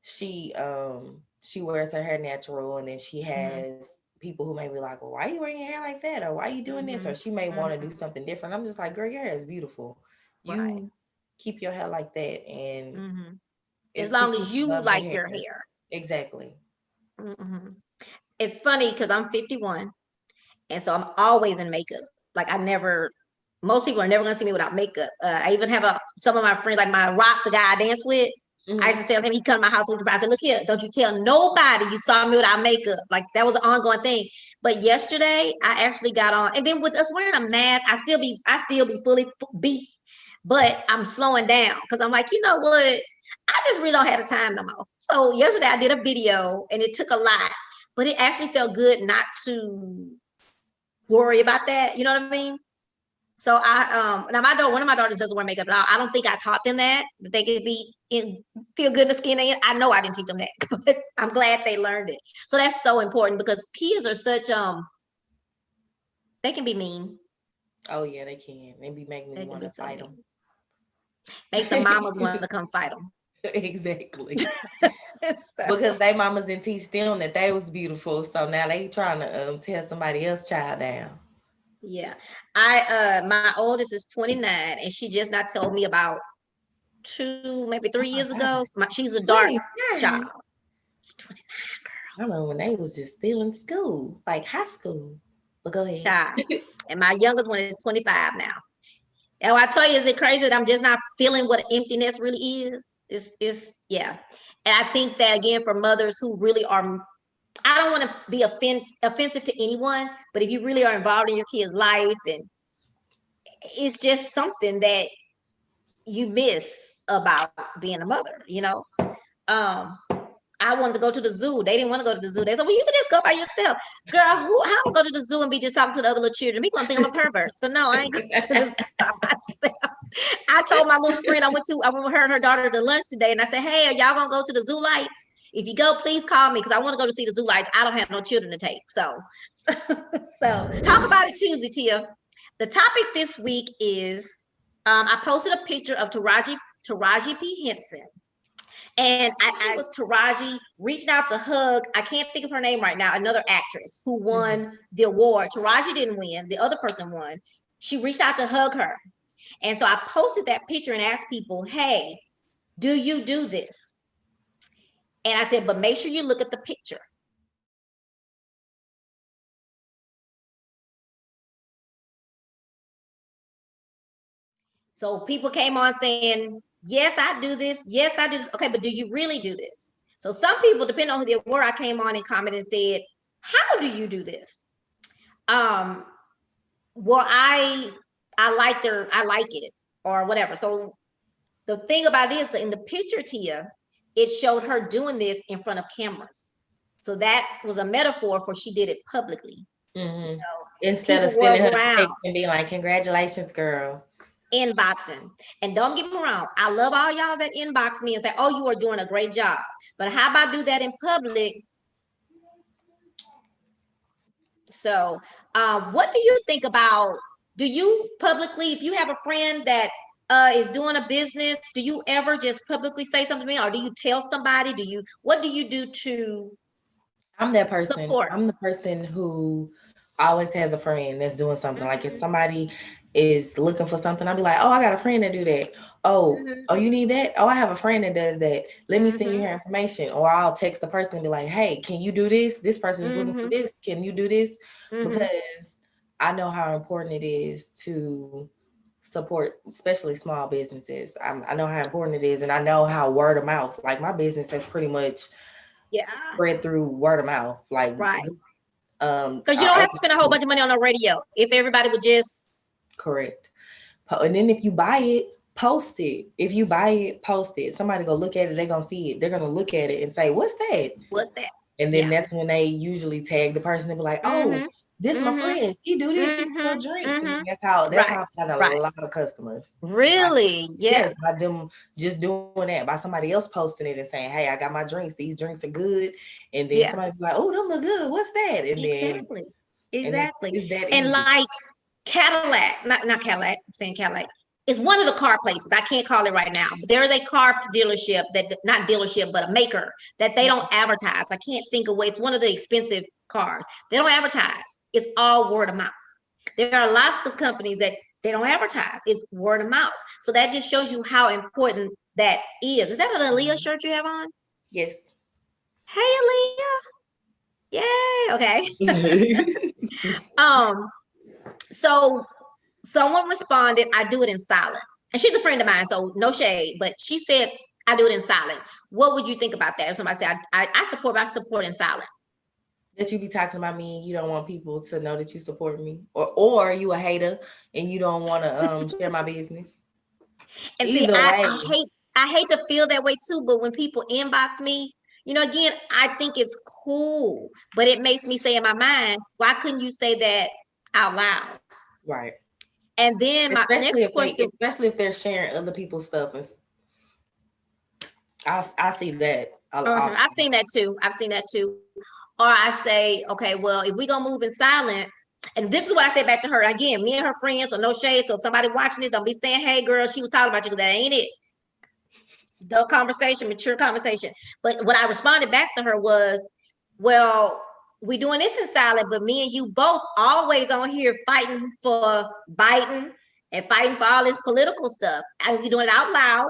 Speaker 3: she wears her hair natural, and then she
Speaker 2: Mm-hmm.
Speaker 3: has people who may be like, well, why are you wearing your hair like that, or why are you doing this,
Speaker 2: Mm-hmm.
Speaker 3: or she may want to do
Speaker 2: Mm-hmm.
Speaker 3: something different. I'm just like, girl, your hair is beautiful.
Speaker 2: Right.
Speaker 3: You keep your hair like that, and
Speaker 2: Mm-hmm. As
Speaker 3: it's
Speaker 2: long
Speaker 3: people
Speaker 2: as
Speaker 3: who
Speaker 2: you
Speaker 3: love their
Speaker 2: like
Speaker 3: hair.
Speaker 2: your hair.
Speaker 3: Exactly.
Speaker 2: Mm-hmm. It's funny because I'm 51, and so I'm always in makeup. Like I never. Most people are never gonna see me without makeup. I even have some of my friends, like my Rock, the guy I dance with. I used
Speaker 3: Hmm.
Speaker 2: to tell him he come to my house with I said, look here, don't you tell nobody you saw me without makeup. Like that was an ongoing thing. But yesterday I actually got on, and then with us wearing a mask, I still be fully beat, but I'm slowing down because I'm like, you know what? I just really don't have the time no more. So yesterday I did a video and it took a lot, but it actually felt good not to worry about that. You know what I mean? So now one of my daughters doesn't wear makeup at all. I don't think I taught them that they could be feel good in the skin. I know I didn't teach them that, but I'm glad they learned it. So that's so important because kids are such they can be mean.
Speaker 3: Oh yeah, they can. They be making me
Speaker 2: They can
Speaker 3: want
Speaker 2: be
Speaker 3: to
Speaker 2: so
Speaker 3: fight
Speaker 2: mean.
Speaker 3: them.
Speaker 2: Make the mamas want to come fight them.
Speaker 3: Exactly.
Speaker 2: So
Speaker 3: Because they mamas didn't teach them that they was beautiful, so now they trying to tear somebody else's child down.
Speaker 2: yeah, I my oldest is 29, and she just not told me about 2 maybe 3 years
Speaker 3: Oh
Speaker 2: ago. She's a dark
Speaker 3: 29.
Speaker 2: child. She's 29.
Speaker 3: I remember when they was just still in school, like high school. But go ahead.
Speaker 2: Child. And my youngest one is 25 now. And what I tell you, is it crazy that I'm just not feeling what emptiness really is? It's yeah. And I think that again for mothers who really are, I don't want to be offensive to anyone, but if you really are involved in your kid's life, and it's just something that you miss about being a mother, you know. Um, I wanted to go to the zoo. They didn't want to go to the zoo. They said, well, you can just go by yourself. Girl, how am I go to the zoo and be just talking to the other little children? People gonna think I'm a pervert. So no, I ain't going to the zoo by myself. I told my little friend I went with her and her daughter to lunch today, and I said, hey, are y'all gonna go to the zoo lights? If you go, please call me because I want to go to see the zoo lights. I don't have no children to take. So talk about it Tuesday, Tia. The topic this week is I posted a picture of Taraji P. Henson. And it was Taraji reached out to hug. I can't think of her name right now. Another actress who won the award. Taraji didn't win. The other person won. She reached out to hug her. And so I posted that picture and asked people, hey, do you do this? And I said, but make sure you look at the picture. So people came on saying, yes, I do this. Yes, I do this. Okay, but do you really do this? So some people, depending on who they were, I came on and commented and said, how do you do this? Well, I like it or whatever. So the thing about it is that in the picture, Tia, it showed her doing this in front of cameras. So that was a metaphor for she did it publicly.
Speaker 3: Mm-hmm.
Speaker 2: You know,
Speaker 3: Instead of
Speaker 2: people were
Speaker 3: sending her a
Speaker 2: around
Speaker 3: text and being like, congratulations, girl.
Speaker 2: inboxing. And don't get me wrong, I love all y'all that inbox me and say, oh, you are doing a great job. But how about do that in public? So what do you think about, do you publicly, if you have a friend that is doing a business, do you ever just publicly say something to me, or do you tell somebody? What do you do to
Speaker 3: I'm that person.
Speaker 2: support?
Speaker 3: I'm the person who always has a friend that's doing something. Like if
Speaker 2: Mm-hmm.
Speaker 3: somebody is looking for something, I'll be like, oh, I got a friend that do that. Oh, you need that? Oh, I have a friend that does that. Let me send you
Speaker 2: Mm-hmm.
Speaker 3: her information. Or I'll text the person and be like, hey, can you do this? This person is looking for
Speaker 2: Mm-hmm.
Speaker 3: this. Can you do this?
Speaker 2: Mm-hmm.
Speaker 3: Because I know how important it is to support, especially small businesses. I know how important it is, and I know how word of mouth. Like my business has pretty much
Speaker 2: Yeah,
Speaker 3: spread through word of mouth. Like,
Speaker 2: right. Because you
Speaker 3: our
Speaker 2: don't have to spend a whole
Speaker 3: other-
Speaker 2: bunch of money on the radio if everybody would just.
Speaker 3: correct. And then if you buy it, post it. If you buy it, post it. Somebody go look at it, they're gonna see it. They're gonna look at it and say, "What's that?"
Speaker 2: What's that?
Speaker 3: And then
Speaker 2: Yeah.
Speaker 3: that's when they usually tag the person and be like, "Oh,
Speaker 2: Mm-hmm.
Speaker 3: this my
Speaker 2: Mm-hmm.
Speaker 3: friend. She do this. She sell
Speaker 2: Mm-hmm.
Speaker 3: drinks." And
Speaker 2: Mm-hmm.
Speaker 3: that's
Speaker 2: Right.
Speaker 3: how I got a
Speaker 2: Right.
Speaker 3: lot of customers.
Speaker 2: Really? Yeah.
Speaker 3: Yes, by them just doing that, by somebody else posting it and saying, "Hey, I got my drinks. These drinks are good." And then
Speaker 2: Yeah.
Speaker 3: somebody be like, "Oh, them look good. What's that?"
Speaker 2: Exactly.
Speaker 3: And it's,
Speaker 2: Exactly.
Speaker 3: it's that
Speaker 2: And
Speaker 3: easy.
Speaker 2: like Cadillac, not Cadillac, I'm saying Cadillac. It's one of the car places. I can't call it right now, but there is a car dealership that, not dealership, but a maker that they don't advertise. I can't think of what, it's one of the expensive cars. They don't advertise. It's all word of mouth. There are lots of companies that they don't advertise. It's word of mouth. So that just shows you how important that is. Is that an Aaliyah shirt you have on?
Speaker 3: Yes.
Speaker 2: Hey, Aaliyah. Yay. Okay. So someone responded, I do it in silent. And she's a friend of mine, so no shade, but she said, I do it in silent. What would you think about that? If somebody said, I support in silent.
Speaker 3: That you be talking about me and you don't want people to know that you support me, or you a hater and you don't want to share my business.
Speaker 2: And see,
Speaker 3: Either way,
Speaker 2: I hate to feel that way too, but when people inbox me, again, I think it's cool, but it makes me say in my mind, why couldn't you say that out loud?
Speaker 3: right.
Speaker 2: And then my next question,
Speaker 3: Especially if they're sharing other people's stuff, and I see that often.
Speaker 2: I've seen that too. Or I say, okay, well, if we gonna move in silent, and this is what I say back to her again, me and her friends, so no shade. So if somebody watching it, don't be saying, hey girl, she was talking about you, because that ain't it. The conversation, mature conversation. But what I responded back to her was, well, we doing this in silent, but me and you both always on here fighting for Biden and fighting for all this political stuff. And we doing it out loud,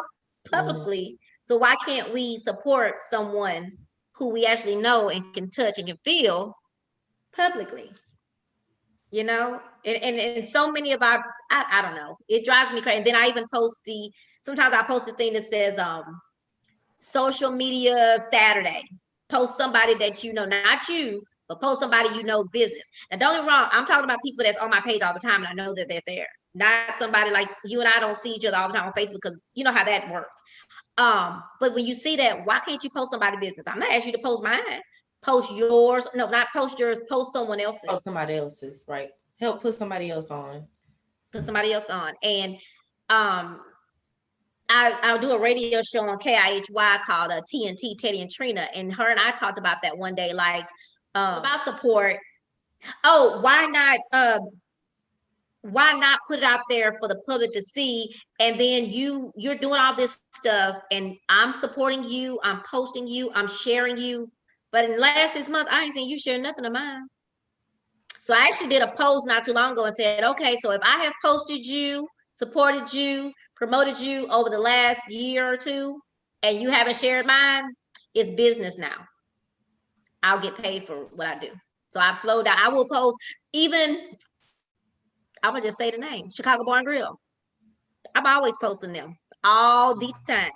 Speaker 2: publicly. So why can't we support someone who we actually know and can touch and can feel publicly? And so many of our, I don't know, it drives me crazy. And then I even sometimes I post this thing that says, social media Saturday. Post somebody that you know, not you, but post somebody you know's business. Now, don't get me wrong, I'm talking about people that's on my page all the time, and I know that they're there. Not somebody like you and I don't see each other all the time on Facebook, because you know how that works. But when you see that, why can't you post somebody's business? I'm not asking you to post mine. Post yours. No, not post yours. Post someone else's.
Speaker 3: Post somebody else's, right? Help put somebody else on.
Speaker 2: Put somebody else on. And I'll do a radio show on KIHY called TNT, Teddy and Trina, and her and I talked about that one day, like about support. Oh, why not put it out there for the public to see? And then you're doing all this stuff, and I'm supporting you, I'm posting you, I'm sharing you. But in the last 6 months, I ain't seen you share nothing of mine. So I actually did a post not too long ago and said, okay, so if I have posted you, supported you, promoted you over the last year or two, and you haven't shared mine, it's business now. I'll get paid for what I do. So I've slowed down. I will post, even, I'm gonna just say the name, Chicago Bar and Grill. I'm always posting them all the time.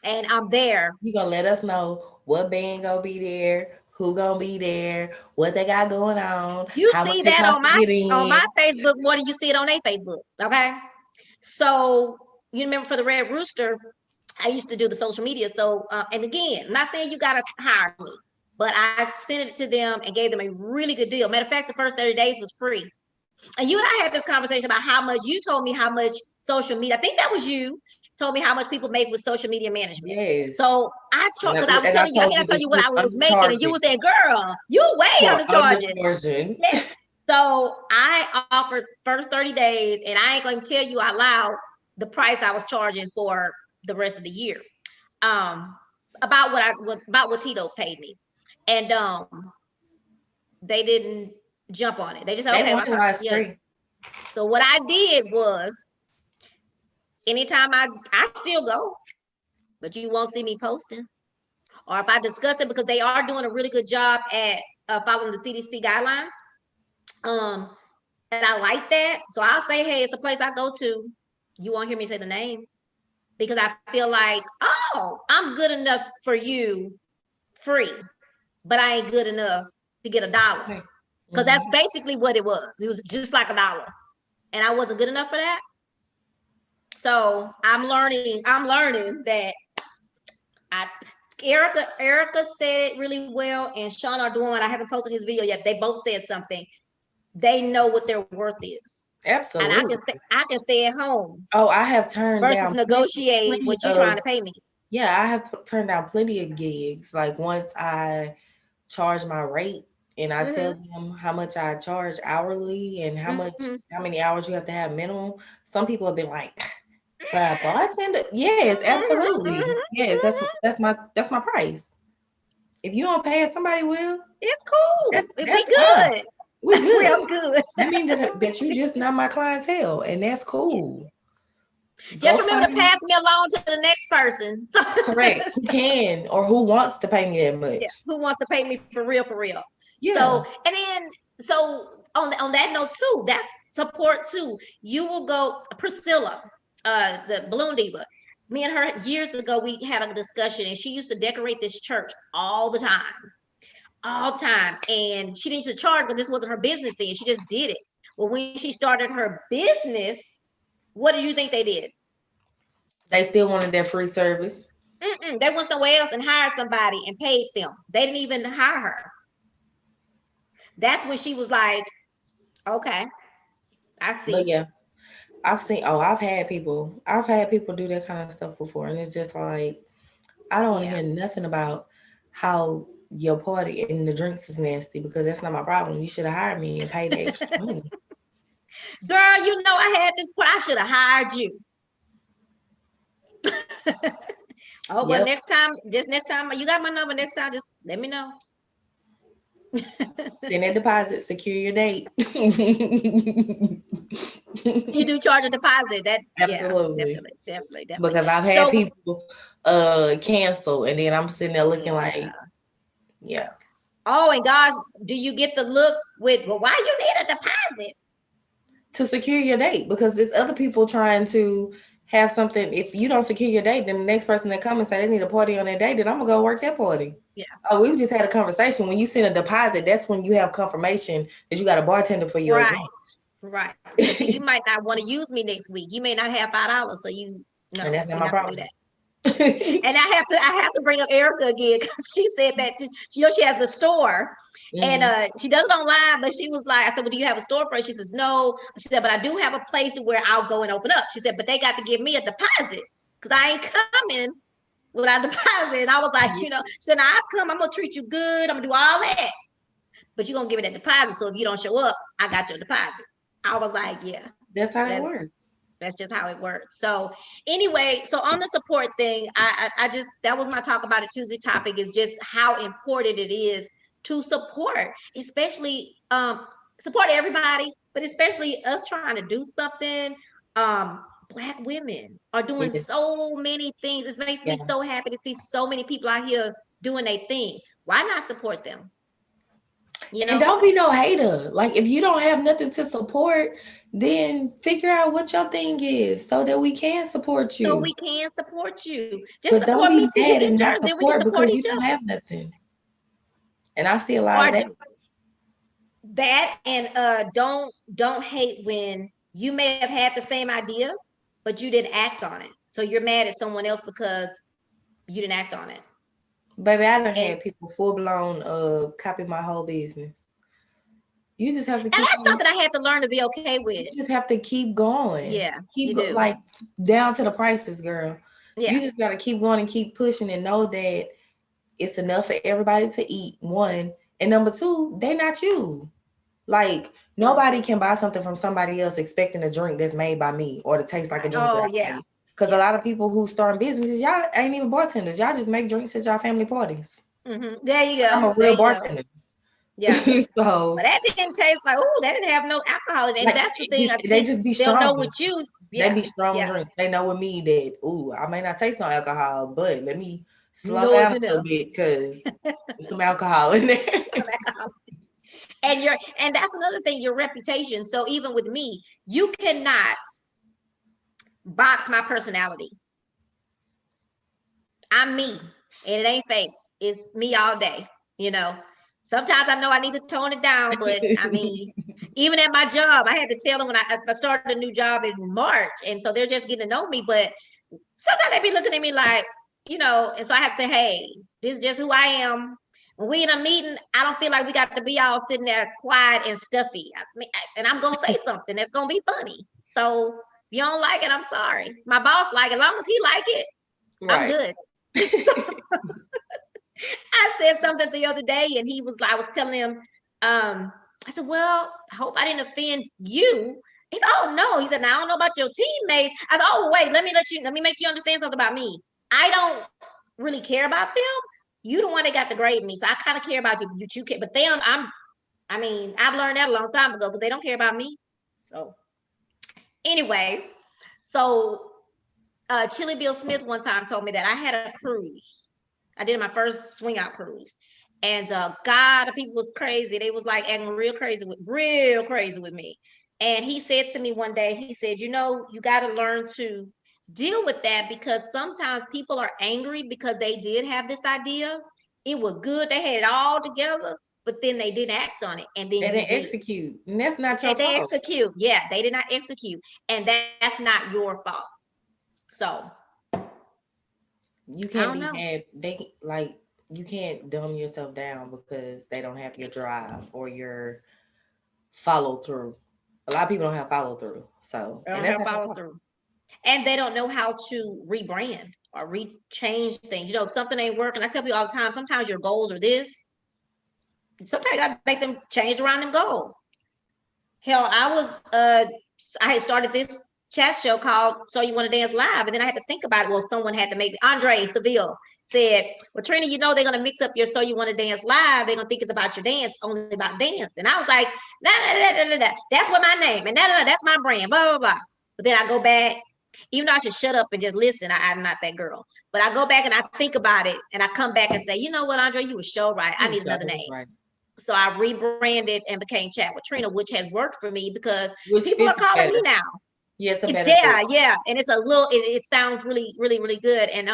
Speaker 2: And I'm there.
Speaker 3: You gonna let us know what band gonna be there, who gonna be there, what they got going on,
Speaker 2: You
Speaker 3: how much
Speaker 2: see
Speaker 3: it
Speaker 2: that
Speaker 3: costs
Speaker 2: on
Speaker 3: to get in.
Speaker 2: my Facebook more than you see it on their Facebook. Okay. So you remember for the Red Rooster, I used to do the social media. So and again, I'm not saying you gotta hire me, but I sent it to them and gave them a really good deal. Matter of fact, the first 30 days was free. And you and I had this conversation about how much you told me how much social media. I think that was you told me how much people make with social media management.
Speaker 3: Yes.
Speaker 2: So because I was telling you, I think I told you what I was making, and you were saying, "Girl, you way undercharging." So I offered first 30 days, and I ain't going to tell you out loud the price I was charging for the rest of the year. About what Tito paid me, and they didn't jump on it. They just said, okay, yeah. So what I did was, anytime I still go, but you won't see me posting. Or if I discuss it, because they are doing a really good job at following the CDC guidelines. And I like that. So I'll say, hey, it's a place I go to. You won't hear me say the name because I feel like, oh, I'm good enough for you free, but I ain't good enough to get $1. Because that's basically what it was. It was just like $1. And I wasn't good enough for that. So I'm learning that Erica said it really well, and Sean Ardoin, I haven't posted his video yet. They both said something. They know what their worth is.
Speaker 3: Absolutely.
Speaker 2: And I can stay at home.
Speaker 3: Oh, I have turned
Speaker 2: versus
Speaker 3: down
Speaker 2: negotiate what you're trying to pay me.
Speaker 3: Yeah, I have turned down plenty of gigs. Like once I charge my rate and I tell them how much I charge hourly and how many hours you have to have minimum. Some people have been like, for a bartender? Yes, absolutely. Yes, that's my price. If you don't pay it, somebody will.
Speaker 2: It's cool. If we good.
Speaker 3: We good.
Speaker 2: I'm good.
Speaker 3: I mean that you just not my clientele, and that's cool.
Speaker 2: Just remember to pass me along to the next person.
Speaker 3: Correct. Who can or who wants to pay me that much?
Speaker 2: Yeah. Who wants to pay me for real?
Speaker 3: Yeah.
Speaker 2: So and then on that note too, that's support too. You will go, Priscilla, the balloon diva. Me and her years ago, we had a discussion, and she used to decorate this church all the time. And she didn't used to charge, but this wasn't her business then. She just did it. Well, when she started her business, what do you think they did?
Speaker 3: They still wanted their free service.
Speaker 2: They went somewhere else and hired somebody and paid them. They didn't even hire her. That's when she was like, okay, I see.
Speaker 3: But yeah, I've had people do that kind of stuff before. And it's just like, I don't want to hear nothing about how your party and the drinks is nasty, because that's not my problem. You should have hired me and paid the extra money.
Speaker 2: Girl, you know I had this, I should have hired you. Well, next time, you got my number. Next time, just let me know.
Speaker 3: Send a deposit, secure your date.
Speaker 2: You do charge a deposit. That
Speaker 3: absolutely,
Speaker 2: definitely.
Speaker 3: Because I've had people cancel, and then I'm sitting there looking like, yeah.
Speaker 2: Oh, and gosh, do you get the looks with, well, why you need a deposit?
Speaker 3: To secure your date, because there's other people trying to have something. If you don't secure your date, then the next person that comes and say they need a party on that day, then I'm gonna go work that party.
Speaker 2: Yeah.
Speaker 3: Oh, we just had a conversation. When you send a deposit, that's when you have confirmation that you got a bartender for your event.
Speaker 2: Right. You might not want to use me next week. You may not have $5, so and that's not my problem. And I have to bring up Erica again, because she said that she has the store, and she does it online, but she was like, I said, well, do you have a storefront? She says no. She said, but I do have a place to where I'll go and open up. She said, but they got to give me a deposit, because I ain't coming without a deposit. And I was like, she said, now I come, I'm gonna treat you good, I'm gonna do all that, but you're gonna give me that deposit. So if you don't show up, I got your deposit. I was like, yeah,
Speaker 3: that's how it works.
Speaker 2: That's just how it works. So anyway, so on the support thing, I just, that was my Talk About It Tuesday topic, is just how important it is to support, especially support everybody, but especially us trying to do something. Black women are doing so many things. It makes me so happy to see so many people out here doing their thing. Why not support them?
Speaker 3: And don't be no hater. Like, if you don't have nothing to support, then figure out what your thing is so that we can support you.
Speaker 2: Just
Speaker 3: but
Speaker 2: support me too.
Speaker 3: You get yours, then we can support each other. You don't have nothing. And I see a lot of that.
Speaker 2: That and don't hate when you may have had the same idea, but you didn't act on it. So you're mad at someone else because you didn't act on it.
Speaker 3: Baby, I done had people full-blown copy my whole business. You just have to keep,
Speaker 2: and that's something I had to learn to be okay with.
Speaker 3: You just have to keep going.
Speaker 2: Yeah.
Speaker 3: Like down to the prices, girl.
Speaker 2: Yeah.
Speaker 3: You just gotta keep going and keep pushing and know that it's enough for everybody to eat, one. And number two, they're not you. Like, nobody can buy something from somebody else expecting a drink that's made by me or to taste like a drink that I made. Because a lot of people who start businesses, y'all ain't even bartenders. Y'all just make drinks at y'all family parties.
Speaker 2: There you go.
Speaker 3: I'm a real bartender.
Speaker 2: Yeah.
Speaker 3: So,
Speaker 2: but that didn't taste like, that didn't have no alcohol in it. Like, that's the thing.
Speaker 3: They just be strong.
Speaker 2: They'll know with you.
Speaker 3: They be strong drinks. They know with me that, I may not taste no alcohol, but let me slow down a little bit because there's some alcohol in there.
Speaker 2: And that's another thing, your reputation. So even with me, you cannot box my personality. I'm me, and it ain't fake. It's me all day, you know. Sometimes I know I need to tone it down, but I mean, even at my job, I had to tell them when I started a new job in March, and so they're just getting to know me. But sometimes they be looking at me like, you know, and so I have to say, hey, this is just who I am. When we in a meeting, I don't feel like we got to be all sitting there quiet and stuffy. And I'm gonna say something that's gonna be funny. So if you don't like it, I'm sorry. My boss like it. As long as he like it, I'm good. So I said something the other day, and he was like, I was telling him, I said, well, I hope I didn't offend you. He said, oh no. He said, now I don't know about your teammates. I said, oh wait, let me make you understand something about me. I don't really care about them. You the one that got to grade me. So I kind of care about you care, but them, I've learned that a long time ago because they don't care about me. So anyway, so Chili Bill Smith one time told me that I had a cruise. I did my first swing out cruise. And God, the people was crazy. They was like acting real crazy with me. And he said to me one day, he said, you know, you got to learn to deal with that because sometimes people are angry because they did have this idea. It was good. They had it all together, but then they didn't act on it. And then
Speaker 3: They
Speaker 2: you
Speaker 3: didn't
Speaker 2: did.
Speaker 3: execute. And that's not your
Speaker 2: And they
Speaker 3: fault.
Speaker 2: execute. Yeah, they did not execute. And that's not your fault. So
Speaker 3: You
Speaker 2: I
Speaker 3: can't
Speaker 2: don't
Speaker 3: be
Speaker 2: know.
Speaker 3: mad. You can't dumb yourself down because they don't have your drive or your follow through. A lot of people don't have follow through. So,
Speaker 2: They
Speaker 3: and
Speaker 2: don't
Speaker 3: that's
Speaker 2: have
Speaker 3: not your
Speaker 2: follow
Speaker 3: fault.
Speaker 2: through. And they don't know how to rebrand or change things. You know, if something ain't working, I tell people all the time, sometimes your goals are this. Sometimes you gotta make them change around them goals. Hell, I had started this chat show called So You Want to Dance Live, and then I had to think about it. Well, someone had to make it. Andre Seville said, well, Trina, you know they're gonna mix up your So You Want to Dance Live. They're gonna think it's about your dance, only about dance. And I was like, nah. That's what my name, and that's my brand, blah, blah, blah. But then I go back, even though I should shut up and just listen, I'm not that girl. But I go back and I think about it, and I come back and say, you know what, Andre, you were so right. I need another name.
Speaker 3: Right.
Speaker 2: So I rebranded and became Chat with Trina, which has worked for me because
Speaker 3: Which
Speaker 2: people are
Speaker 3: fits
Speaker 2: calling
Speaker 3: better.
Speaker 2: me now.
Speaker 3: Yeah, it's a better
Speaker 2: yeah. And it's a little, it sounds really, really, really good. And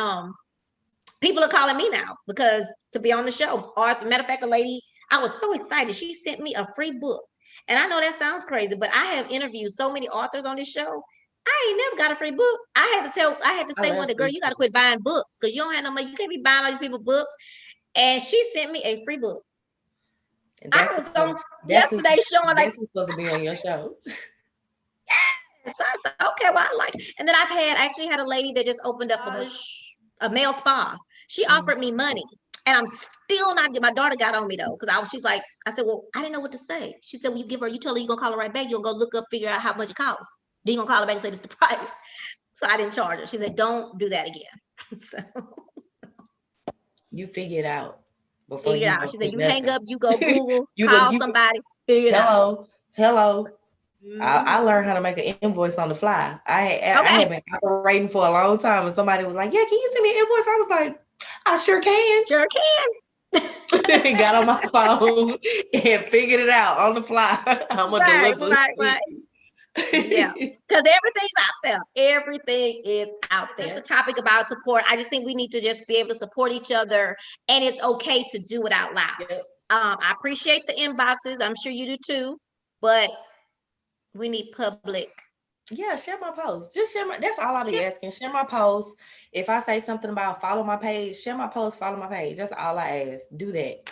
Speaker 2: people are calling me now because to be on the show. Or matter of fact, a lady, I was so excited. She sent me a free book. And I know that sounds crazy, but I have interviewed so many authors on this show. I ain't never got a free book. I had to say one day, girl, you got to quit buying books because you don't have no money. You can't be buying all these people books. And she sent me a free book. I was on yesterday showing like
Speaker 3: supposed to be on your show.
Speaker 2: yes. So I said, okay, well, I like it. And then I actually had a lady that just opened up a male spa. She offered me money. And I'm still not, my daughter got on me though, because she's like, I said, well, I didn't know what to say. She said, well, you tell her you're gonna call her right back. You're gonna go look up, figure out how much it costs. Then you're gonna call her back and say, this is the price. So I didn't charge her. She said, don't do that again. So
Speaker 3: you figure it out before
Speaker 2: figure
Speaker 3: you
Speaker 2: it out. She said, you hang up, you go Google,
Speaker 3: you
Speaker 2: call somebody, figure it out.
Speaker 3: Hello.
Speaker 2: Mm-hmm.
Speaker 3: I learned how to make an invoice on the fly. I had been operating for a long time, and somebody was like, "Yeah, can you send me an invoice?" I was like, "I sure can."
Speaker 2: Sure can.
Speaker 3: Got on my phone and figured it out on the fly. I'm gonna deliver.
Speaker 2: Right. Yeah, because everything's out there. Everything is out there. It's a topic about support. I just think we need to just be able to support each other, and it's okay to do it out loud.
Speaker 3: Yep.
Speaker 2: I appreciate the inboxes. I'm sure you do too, but we need public.
Speaker 3: Yeah, share my post. Just share that's all I'll be asking. Share my post. If I say something about follow my page, share my post, follow my page. That's all I ask. Do that.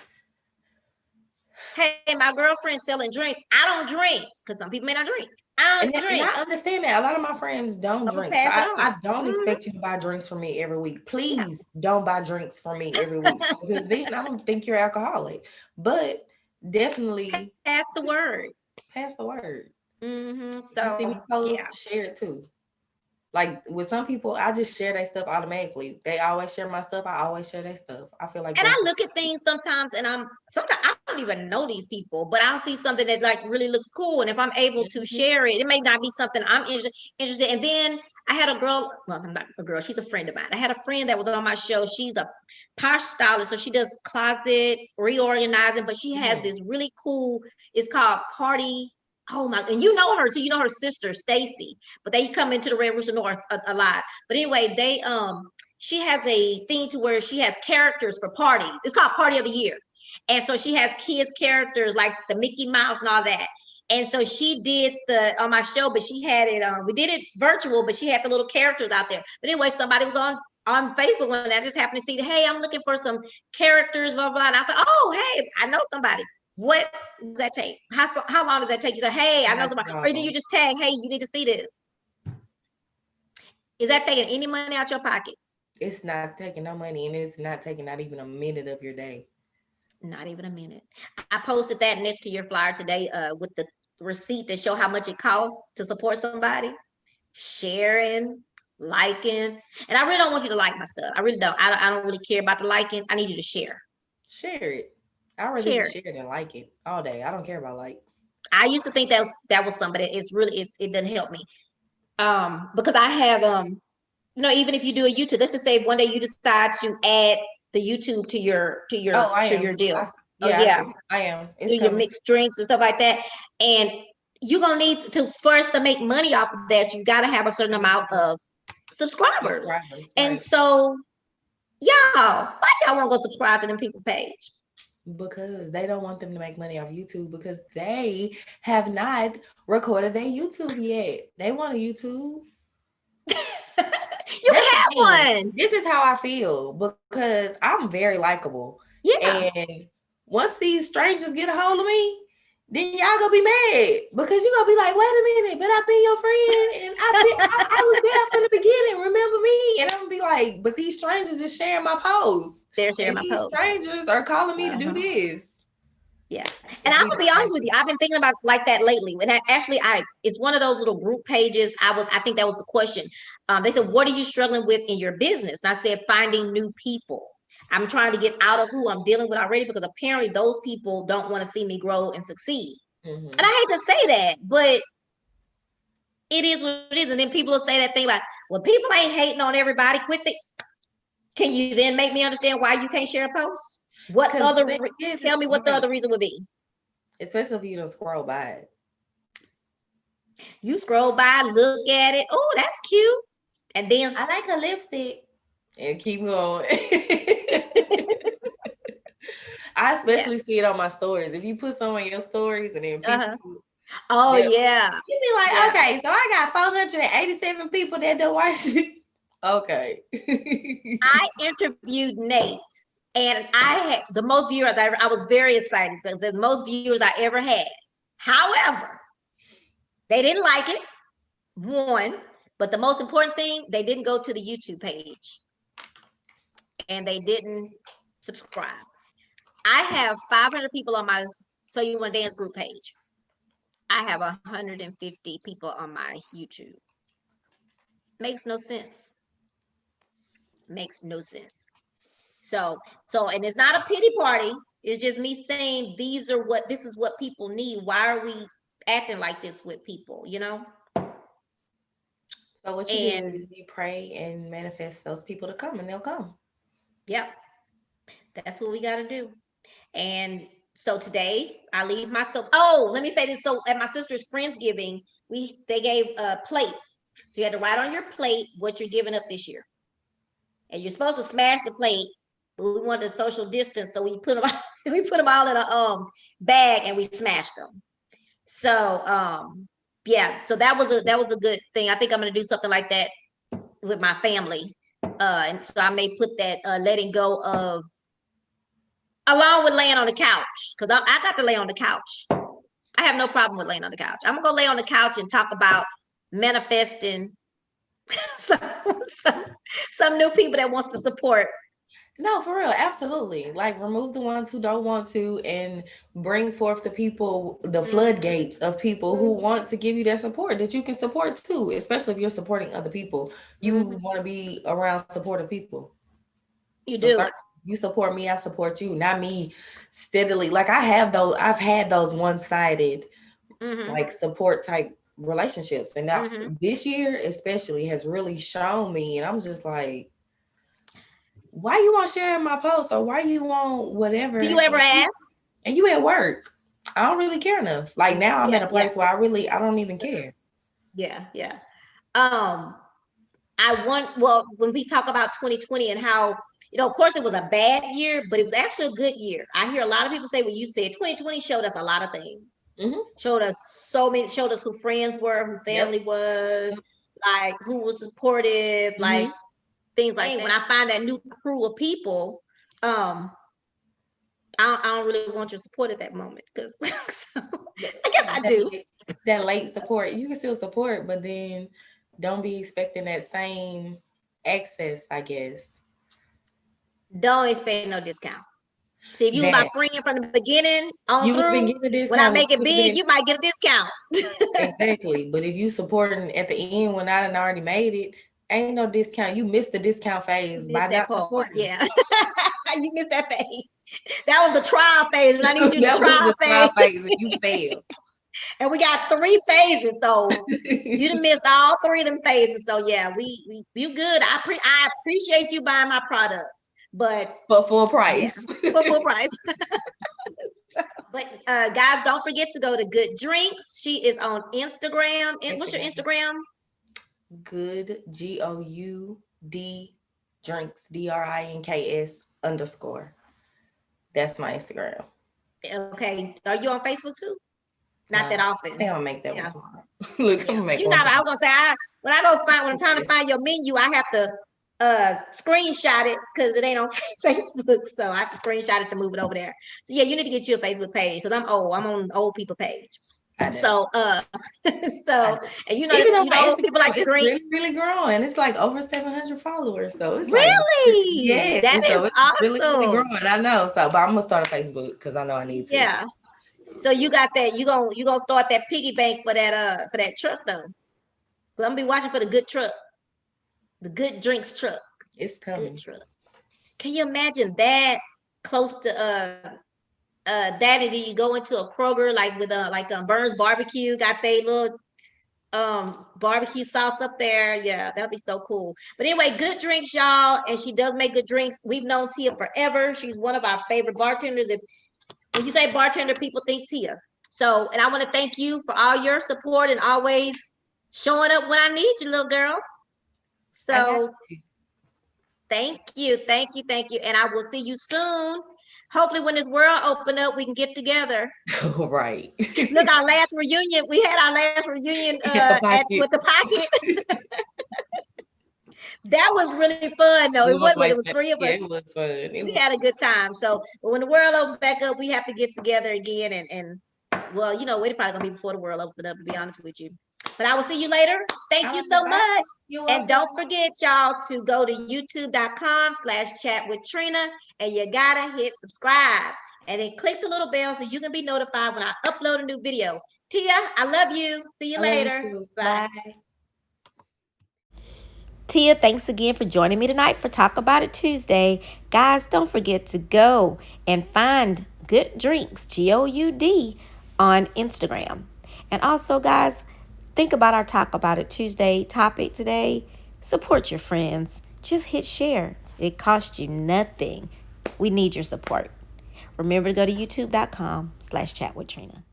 Speaker 2: Hey, my girlfriend's selling drinks. I don't drink because some people may not drink. I don't drink.
Speaker 3: And I understand that. A lot of my friends don't drink. So I don't expect you to buy drinks for me every week. Please don't buy drinks for me every week. Because then I don't think you're alcoholic. But definitely
Speaker 2: pass the word.
Speaker 3: Pass the word.
Speaker 2: Mm-hmm.
Speaker 3: So you see me post, share it too. Like with some people, I just share their stuff automatically. They always share my stuff. I always share their stuff. I feel like,
Speaker 2: and I look at things sometimes, and I don't even know these people, but I'll see something that like really looks cool. And if I'm able to share it, it may not be something I'm interested. And then I had a girl, well, I'm not a girl, she's a friend of mine. I had a friend that was on my show. She's a posh stylist. So she does closet reorganizing, but she has this really cool, it's called Party. Oh my, and you know her too. You know her sister, Stacy, but they come into the Red Rooster North a lot. But anyway, she has a thing to where she has characters for parties. It's called Party of the Year. And so she has kids characters like the Mickey Mouse and all that. And so she did on my show, but she had it we did it virtual, but she had the little characters out there. But anyway, somebody was on Facebook when I just happened to see, hey, I'm looking for some characters, blah, blah. And I said, oh, hey, I know somebody. What does that take? How long does that take? You say, hey, I know somebody. Or then you just tag, hey, you need to see this. Is that taking any money out your pocket?
Speaker 3: It's not taking no money, and it's not taking not even a minute of your day.
Speaker 2: Not even a minute. I posted that next to your flyer today with the receipt to show how much it costs to support somebody. Sharing, liking. And I really don't want you to like my stuff. I really don't. I don't really care about the liking. I need you to share.
Speaker 3: Share it. I'd rather share it than like it all day. I don't care about likes.
Speaker 2: I used to think that was something, but it's really it doesn't help me. Because I have even if you do a YouTube, let's just say one day you decide to add the YouTube to your deal.
Speaker 3: I am. It's
Speaker 2: your mixed drinks and stuff like that. And you're gonna need to first to make money off of that, you gotta have a certain amount of subscribers. Right. And so why y'all won't go subscribe to them people's page?
Speaker 3: Because they don't want them to make money off YouTube because they have not recorded their YouTube yet. They want a YouTube.
Speaker 2: You can have one.
Speaker 3: This is how I feel because I'm very likable. Yeah. And once these strangers get a hold of me, then y'all gonna be mad because you're gonna be like, wait a minute, but I've been your friend and I was there from the beginning. Remember me? And I'm gonna be like, but these strangers is sharing my posts.
Speaker 2: They're sharing my posts.
Speaker 3: These strangers are calling me to do this.
Speaker 2: Yeah. And I'm gonna be honest with you, I've been thinking about like that lately. And it's one of those little group pages. I think that was the question. They said, what are you struggling with in your business? And I said, finding new people. I'm trying to get out of who I'm dealing with already because apparently those people don't want to see me grow and succeed. Mm-hmm. And I hate to say that, but it is what it is. And then people will say that thing like, well, people ain't hating on everybody. Can you then make me understand why you can't share a post? Tell me what the other reason would be.
Speaker 3: Especially if you don't scroll by it.
Speaker 2: You scroll by, look at it. Oh, that's cute. And then
Speaker 3: I like her lipstick. And keep going. I especially see it on my stories. If you put some on your stories and then people
Speaker 2: you
Speaker 3: be like, okay, so I got 487 people that don't watch it. Okay.
Speaker 2: I interviewed Nate and I had the most viewers I was very excited because the most viewers I ever had. However, they didn't like it. One, but the most important thing, they didn't go to the YouTube page. And they didn't subscribe. I have 500 people on my So You Want to Dance group page. I have 150 people on my YouTube. Makes no sense. Makes no sense. So, and it's not a pity party. It's just me saying this is what people need. Why are we acting like this with people, you know?
Speaker 3: So what you do is you pray and manifest those people to come and they'll come.
Speaker 2: Yep. That's what we got to do. And so today I leave myself. Oh, let me say this. So at my sister's Friendsgiving, they gave plates. So you had to write on your plate what you're giving up this year. And you're supposed to smash the plate, but we wanted to social distance. So we put them all in a bag and we smashed them. So so that was a good thing. I think I'm going to do something like that with my family. And so I may put that letting go of along with laying on the couch because I got to lay on the couch. I have no problem with laying on the couch. I'm gonna go lay on the couch and talk about manifesting some new people that wants to support.
Speaker 3: No, for real, absolutely. Like remove the ones who don't want to and bring forth the people, the floodgates of people who want to give you that support that you can support too, especially if you're supporting other people. You want to be around supportive people.
Speaker 2: You do.
Speaker 3: You support me, I support you. Not me steadily. Like I've had those one-sided like support type relationships. And now this year especially has really shown me, and I'm just like, why you want sharing my post, or why you want whatever?
Speaker 2: Do you ever ask?
Speaker 3: And you at work. I don't really care enough. Like now I'm at a place where I don't even care.
Speaker 2: Yeah. When we talk about 2020 and how, of course it was a bad year, but it was actually a good year. I hear a lot of people say what you said. 2020 showed us a lot of things. Showed us who friends were, who family was, like who was supportive, like things like that. When I find that new crew of people, I don't really want your support at that moment, because I guess I do.
Speaker 3: That late support, you can still support, but then don't be expecting that same access, I guess.
Speaker 2: Don't expect no discount. See, if you was my friend from the beginning on you through, when I make it big, you might get a discount.
Speaker 3: Exactly. But if you supporting at the end when I done already made it, ain't no discount. You missed the discount phase by not supporting.
Speaker 2: Yeah. You missed that phase. That was the trial phase when I need you to trial phase.
Speaker 3: And you failed.
Speaker 2: And we got 3 phases, so you done missed all 3 of them phases. So yeah, we good. I appreciate you buying my products, but
Speaker 3: for full price.
Speaker 2: Yeah, for full price. But guys, don't forget to go to Goud Drinks. She is on Instagram. What's your Instagram?
Speaker 3: Goud Goud Drinks DRINKS_. That's my Instagram.
Speaker 2: Okay. Are you on Facebook too? Not that often.
Speaker 3: I think I'll make that one tomorrow. Look, I'm gonna make one.
Speaker 2: I was gonna say when I'm trying to find your menu, I have to screenshot it because it ain't on Facebook. So I have to screenshot it to move it over there. So yeah, you need to get you a Facebook page, because I'm old. I'm on old people page. So and even though old people like to drink.
Speaker 3: It's really growing. It's like over 700 followers. So it's
Speaker 2: really,
Speaker 3: yeah,
Speaker 2: that is awesome.
Speaker 3: Really growing. I know. So, but I'm gonna start a Facebook because I know I need to.
Speaker 2: Yeah. So you got that. You gonna start that piggy bank for that truck though. Cause I'm gonna be watching for the good truck, the Goud Drinks truck.
Speaker 3: It's coming.
Speaker 2: Good truck. Can you imagine that close to Daddy? Do you go into a Kroger like with Burns Barbecue? Got they little barbecue sauce up there. Yeah, that'll be so cool. But anyway, Goud Drinks, y'all, and she does make good drinks. We've known Tia forever. She's one of our favorite bartenders. When you say bartender, people think Tia. So, and I want to thank you for all your support and always showing up when I need you, little girl. So thank you. And I will see you soon. Hopefully when this world open up, we can get together.
Speaker 3: Right.
Speaker 2: Look, our last reunion, we had our last reunion with the pocket. That was really fun, though. It was 3 of us.
Speaker 3: It was fun.
Speaker 2: We had a good time. So, but when the world opens back up, we have to get together again. And well, we're probably gonna be before the world opens up, to be honest with you. But I will see you later. Thank you so much. And don't forget, y'all, to go to youtube.com/chatwithtrina, and you gotta hit subscribe. And then click the little bell so you can be notified when I upload a new video. Tia, I love you. See you later. Bye.
Speaker 1: Tia, thanks again for joining me tonight for Talk About It Tuesday. Guys, don't forget to go and find Goud Drinks, GOUD, on Instagram. And also, guys, think about our Talk About It Tuesday topic today. Support your friends. Just hit share. It costs you nothing. We need your support. Remember to go to youtube.com/chatwithtrina.